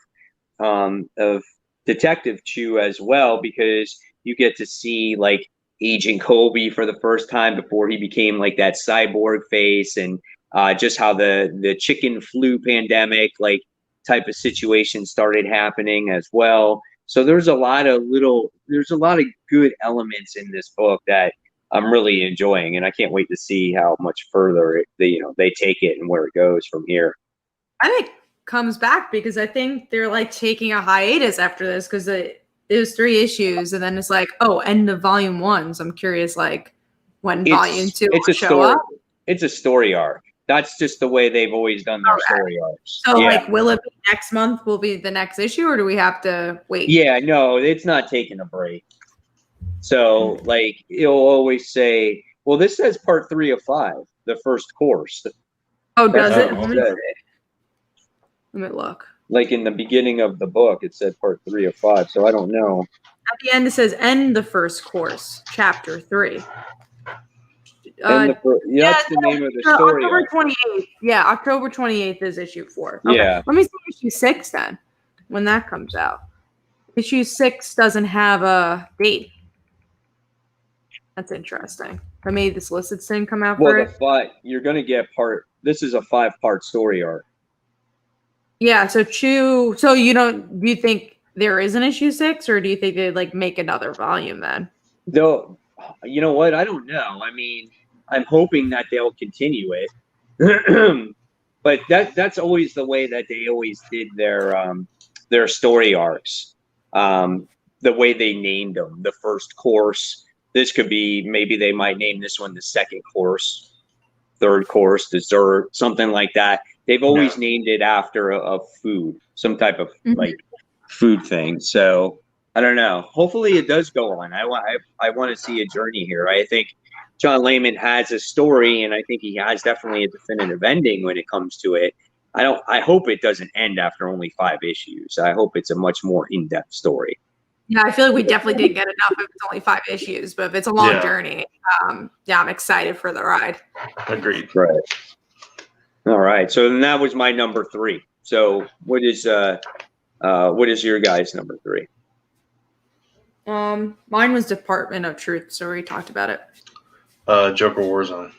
Detective Chew as well, because You get to see like Agent Kobe for the first time before he became like that cyborg face, and just how the chicken flu pandemic like type of situation started happening as well. So there's a lot of good elements in this book that I'm really enjoying, and I can't wait to see how much further they take it and where it goes from here. I think it comes back because I think they're like taking a hiatus after this because it was 3 issues and then it's like, oh, end of volume 1. So I'm curious, like when volume 2 will show up. It's a story arc. That's just the way they've always done their story arcs. So like, will it be next month? Will be the next issue, or do we have to wait? Yeah, no, it's not taking a break. So like, it'll always say, well, this says part 3 of 5, the first course. Oh, does it? Let me look. Like in the beginning of the book, it said part 3 of 5. So I don't know. At the end, it says end the first course, chapter 3. That's the name of the story. October 28th. Yeah, October 28th is issue 4. Okay. Yeah. Let me see issue 6 then, when that comes out. Issue 6 doesn't have a date. That's interesting. I made this listed thing come out for it. But you're going to get this is a 5-part story arc. Yeah, so do you think there is an issue 6, or do you think they'd like make another volume then? Though, you know what? I don't know. I mean, I'm hoping that they'll continue it. But that's always the way that they always did their story arcs. The way they named them, the first course. This could be, maybe they might name this one the second course, third course, dessert, something like that. They've always named it after a food, some type of like food thing. So I don't know. Hopefully it does go on. I want to see a journey here. I think John Layman has a story, and I think he has definitely a definitive ending when it comes to it. I hope it doesn't end after only 5 issues. I hope it's a much more in-depth story. Yeah, I feel like we definitely didn't get enough if it's only 5 issues, but if it's a long journey, I'm excited for the ride. Agreed. Right. All right. So then that was my number 3. So what is your guys' number 3? Mine was Department of Truth, so we talked about it. Joker Warzone.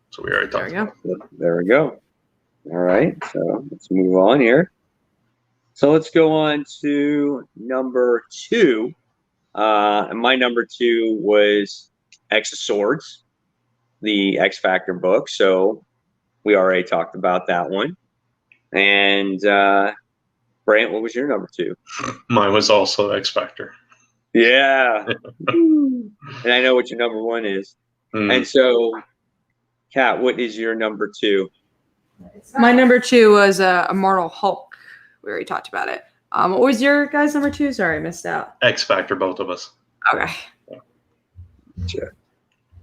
So we already talked about it. There we go. All right. So let's move on here. So let's go on to number 2. And my number 2 was X of Swords, the X Factor book. So we already talked about that one. And Brant, what was your number 2? Mine was also X Factor. Yeah. And I know what your number 1 is. And so, Kat, what is your number 2? My number 2 was Immortal Hulk. We already talked about it. What was your guys' number 2? Sorry, I missed out. X Factor, both of us. Okay. Sure.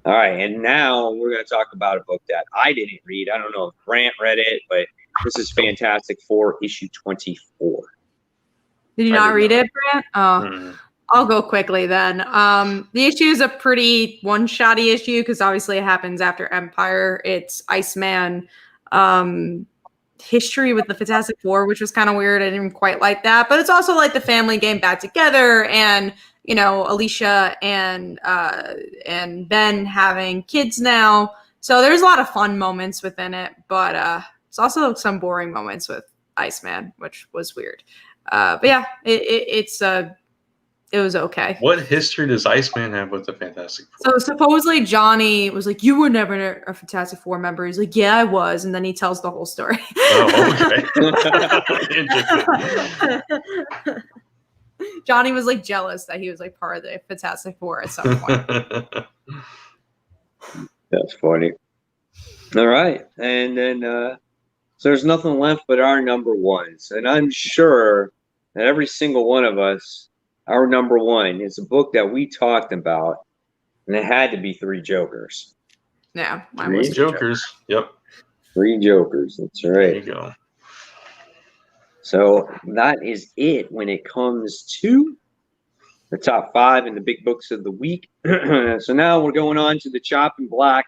All right, and now we're going to talk about a book that I didn't read. I don't know if Brant read it, but this is Fantastic Four, issue 24. Did you not read it, Brant? I'll go quickly then. The issue is a pretty one-shotty issue because obviously it happens after Empire. It's Iceman history with the Fantastic Four, which was kind of weird. I didn't quite like that. But it's also like the family getting back together and, you know, Alicia and Ben having kids now. So there's a lot of fun moments within it. But it's also some boring moments with Iceman, which was weird. But yeah, it was okay. What history does Iceman have with the Fantastic Four? So supposedly Johnny was like, "You were never a Fantastic Four member." He's like, "Yeah, I was," and then he tells the whole story. Oh, okay. Johnny was like jealous that he was like part of the Fantastic Four at some point. That's funny. All right, and then so there's nothing left but our number 1s, and I'm sure that every single one of us. Our number 1 is a book that we talked about, and it had to be 3 Jokers. Yeah, mine was 3 Jokers. Yep. 3 Jokers. That's right. There you go. So that is it when it comes to the top 5 and the big books of the week. So now we're going on to the chopping block.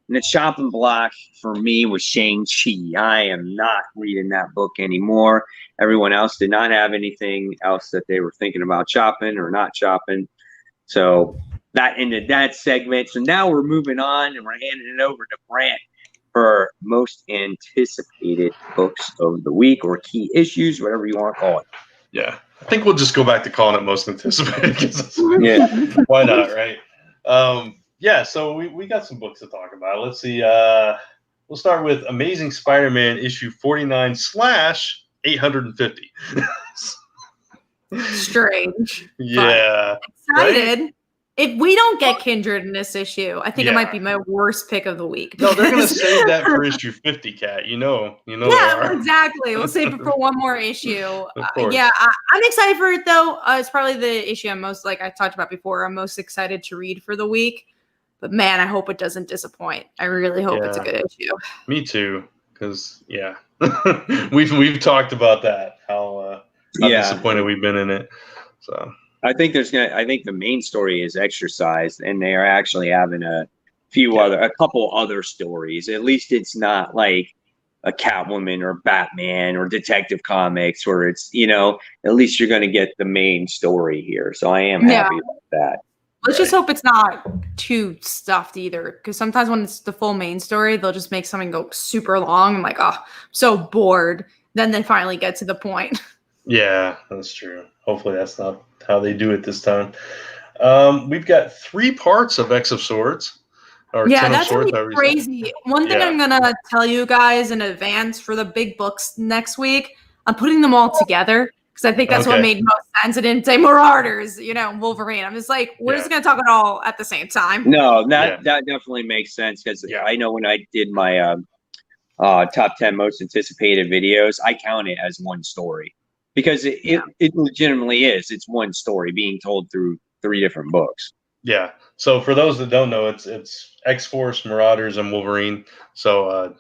And the chopping block for me was Shang-Chi. I am not reading that book anymore. Everyone else did not have anything else that they were thinking about chopping or not chopping. So that ended that segment. So now we're moving on, and we're handing it over to Brant for most anticipated books of the week or key issues, whatever you want to call it. Yeah, I think we'll just go back to calling it most anticipated. Yeah. Why not, right? Yeah, so we got some books to talk about. Let's see. We'll start with Amazing Spider-Man issue 49/850. Strange. Yeah. Excited. Right? If we don't get Kindred in this issue, I think it might be my worst pick of the week. No, they're gonna save that for issue 50, Kat. You know. Yeah, exactly. We'll save it for one more issue. Of course. Yeah, I'm excited for it though. It's probably the issue I'm most, like I talked about before, I'm most excited to read for the week. But man, I hope it doesn't disappoint. I really hope it's a good issue. Me too, because we've talked about that, how disappointed we've been in it. So I think the main story is exercised, and they are actually having a couple other stories. At least it's not like a Catwoman or Batman or Detective Comics, where it's, at least you're going to get the main story here. So I am happy about that. Let's just hope it's not too stuffed either, because sometimes when it's the full main story, they'll just make something go super long. I'm like, oh, I'm so bored. Then they finally get to the point. Yeah, that's true. Hopefully that's not how they do it this time. We've got 3 parts of X of Swords. That's gonna be crazy. One thing I'm gonna tell you guys in advance for the big books next week, I'm putting them all together because I think that's what made most sense. It didn't say Marauders, Wolverine. I'm just like, we're just gonna talk it all at the same time. No, that definitely makes sense, because I know when I did my top 10 most anticipated videos, I count it as one story. Because it legitimately is. It's one story being told through 3 different books. Yeah. So for those that don't know, it's X-Force, Marauders, and Wolverine. So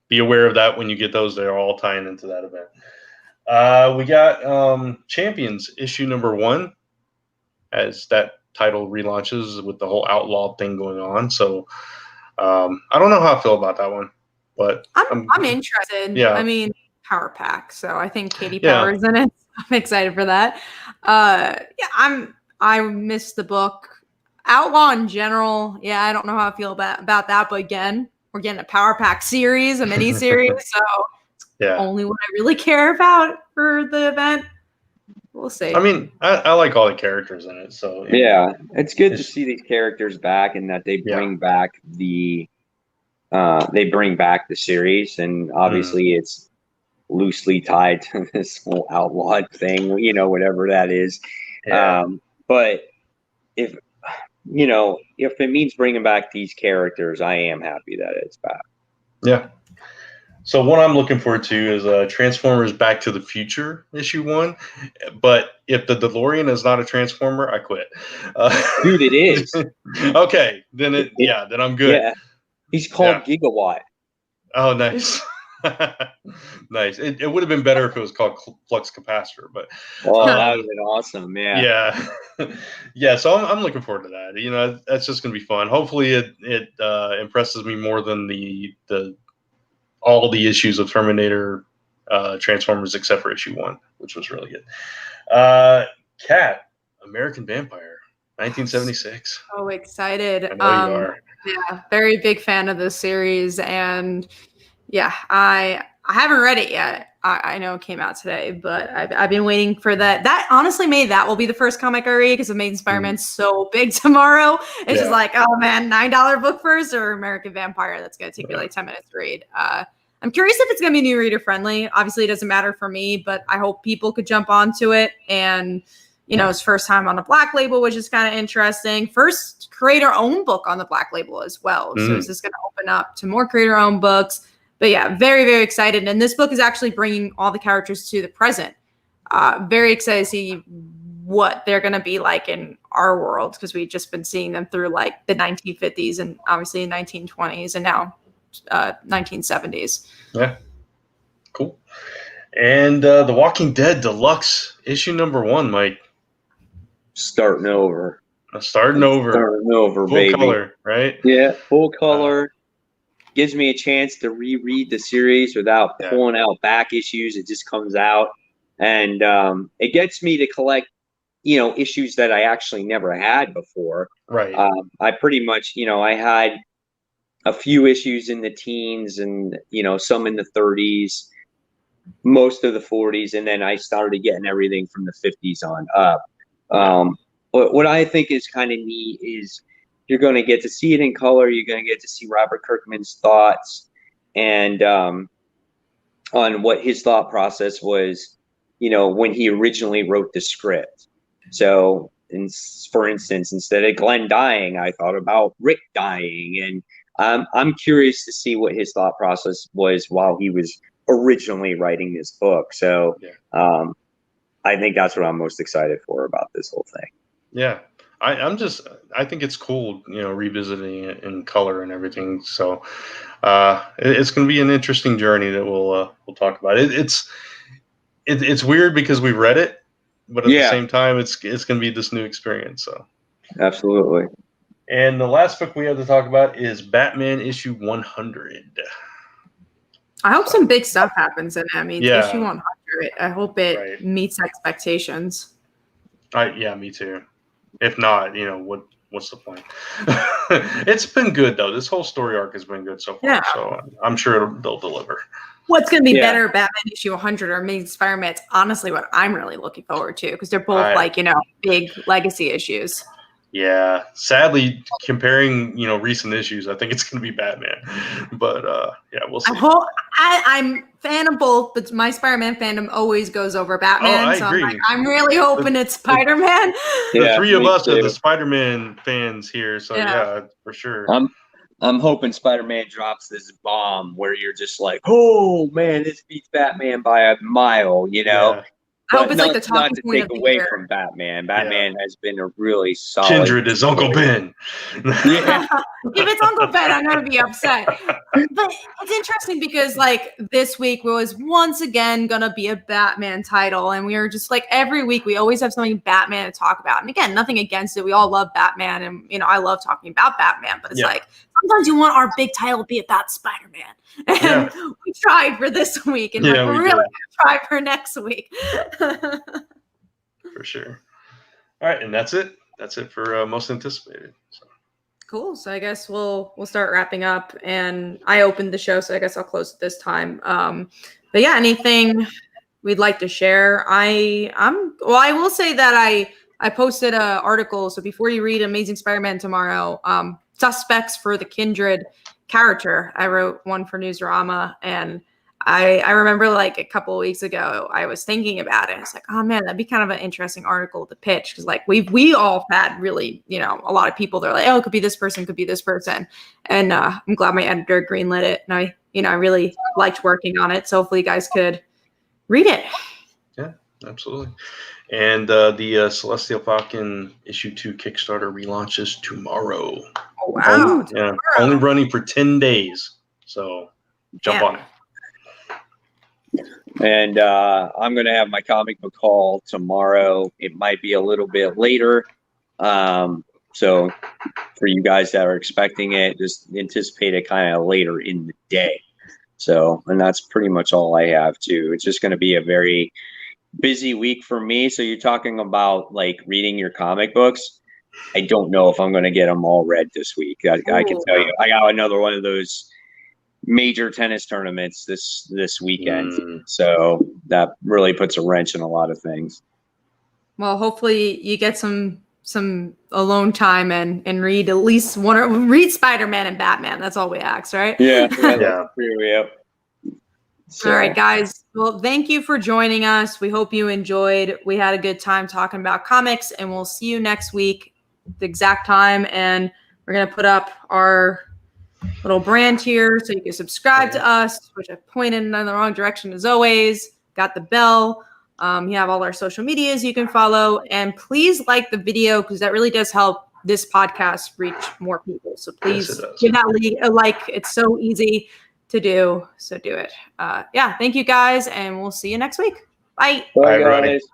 be aware of that when you get those. They're all tying into that event. We got Champions issue number 1, as that title relaunches with the whole outlaw thing going on. So I don't know how I feel about that one, but I'm interested. Yeah. I mean, Power Pack, so I think Katie Power's in it. I'm excited for that. I missed the book. Outlaw in general, I don't know how I feel about that, but again, we're getting a Power Pack series, a mini series, so it's only what I really care about for the event. We'll see. I mean, I like all the characters in it, so it's good to see these characters back, and that they bring back the series, and obviously it's loosely tied to this whole outlaw thing, whatever that is. But if it means bringing back these characters, I am happy that it's back. Yeah. So what I'm looking forward to is Transformers Back to the Future issue 1. But if the DeLorean is not a Transformer, I quit. Dude, it is. Okay, then then I'm good. Yeah. He's called Gigawatt. Oh, nice. Nice. It would have been better if it was called Flux Capacitor, but that would have been awesome. So I'm looking forward to that. That's just gonna be fun. Hopefully it impresses me more than all the issues of Terminator Transformers except for issue 1, which was really good. Kat, American Vampire, 1976. So excited. I know you are. Yeah, very big fan of this series, and I haven't read it yet. I know it came out today, but I've been waiting for that. That honestly, that will be the first comic I read, because Amazing Spider-Man's so big tomorrow. It's just like, oh man, $9 book first or American Vampire? That's gonna take me like 10 minutes to read. I'm curious if it's gonna be new reader friendly. Obviously, it doesn't matter for me, but I hope people could jump onto it. And his first time on a Black Label, which is kind of interesting. First creator-owned book on the Black Label as well. So is this gonna open up to more creator-owned books? But very, very excited. And this book is actually bringing all the characters to the present. Very excited to see what they're going to be like in our world, because we've just been seeing them through like the 1950s and obviously 1920s and now 1970s. Yeah. Cool. And The Walking Dead Deluxe issue number 1, Mike. Starting over, full baby. Color, right? Yeah, full color. Gives me a chance to reread the series without pulling out back issues. It just comes out, and it gets me to collect issues that I actually never had before. Right. I pretty much, I had a few issues in the teens and, some in the 30s, most of the 40s, and then I started getting everything from the 50s on up. But what I think is kind of neat is you're going to get to see it in color. You're going to get to see Robert Kirkman's thoughts and on what his thought process was, when he originally wrote the script. So, for instance, instead of Glenn dying, I thought about Rick dying. And I'm curious to see what his thought process was while he was originally writing this book. So I think that's what I'm most excited for about this whole thing. Yeah. I think it's cool, revisiting it in color and everything. So it's going to be an interesting journey that we'll talk about. It's weird because we read it, but at the same time, it's going to be this new experience. So absolutely. And the last book we have to talk about is Batman issue 100. I hope some big stuff happens in it. I mean, it's issue 100. I hope it meets expectations. Me too. If not, what's the point? It's been good though. This whole story arc has been good so far. Yeah. So I'm sure they'll deliver. What's going to be better, Batman issue 100 or Amazing Spider-Man? It's honestly what I'm really looking forward to because they're both big legacy issues. Yeah, sadly, comparing recent issues, I think it's going to be Batman, but we'll see. I'm fan of both, but my Spider-Man fandom always goes over Batman. I agree. I'm really hoping it's Spider-Man. The three of us are the Spider-Man fans here, so yeah, for sure. I'm hoping Spider-Man drops this bomb where you're just like, oh man, this beats Batman by a mile, Yeah. I hope it's like the talking point of the year. From Batman. Batman has been a really solid. Kindred is Uncle Ben. If it's Uncle Ben, I'm gonna be upset. But it's interesting because this week was once again gonna be a Batman title, and we were just every week we always have something Batman to talk about. And again, nothing against it. We all love Batman, and I love talking about Batman. But it's sometimes you want our big title to be about Spider-Man. And we tried for this week, and we're really going to try for next week. For sure. All right, and that's it. That's it for most anticipated. So. Cool. So I guess we'll start wrapping up. And I opened the show, so I guess I'll close it this time. But yeah, anything we'd like to share? I will say that I posted an article. So before you read Amazing Spider-Man tomorrow, suspects for the Kindred character. I wrote one for Newsarama, and I remember a couple of weeks ago I was thinking about it. It's oh man, that'd be kind of an interesting article to pitch because we all had really a lot of people. They're it could be this person, could be this person, and I'm glad my editor greenlit it, and I really liked working on it. So hopefully you guys could read it. Yeah, absolutely. And the Celestial Falcon issue 2 Kickstarter relaunches tomorrow. Oh, wow. Only running for 10 days. So jump on it. And I'm going to have my comic book haul tomorrow. It might be a little bit later. So for you guys that are expecting it, just anticipate it kind of later in the day. So, and that's pretty much all I have too. It's just going to be a very busy week for me. So you're talking about reading your comic books. I don't know if I'm going to get them all read this week. I can tell you, I got another one of those major tennis tournaments this weekend. So that really puts a wrench in a lot of things. Well, hopefully you get some alone time and read at least read Spider-Man and Batman. That's all we ask, right? Yeah. So. All right, guys. Well, thank you for joining us. We hope you enjoyed. We had a good time talking about comics, and we'll see you next week, the exact time. And we're going to put up our little brand here so you can subscribe to us, which I pointed in the wrong direction as always. Got the bell. You have all our social medias you can follow. And please like the video because that really does help this podcast reach more people. So please give that a like. It's so easy to do. So do it. Thank you guys, and we'll see you next week. Bye. Bye, everybody.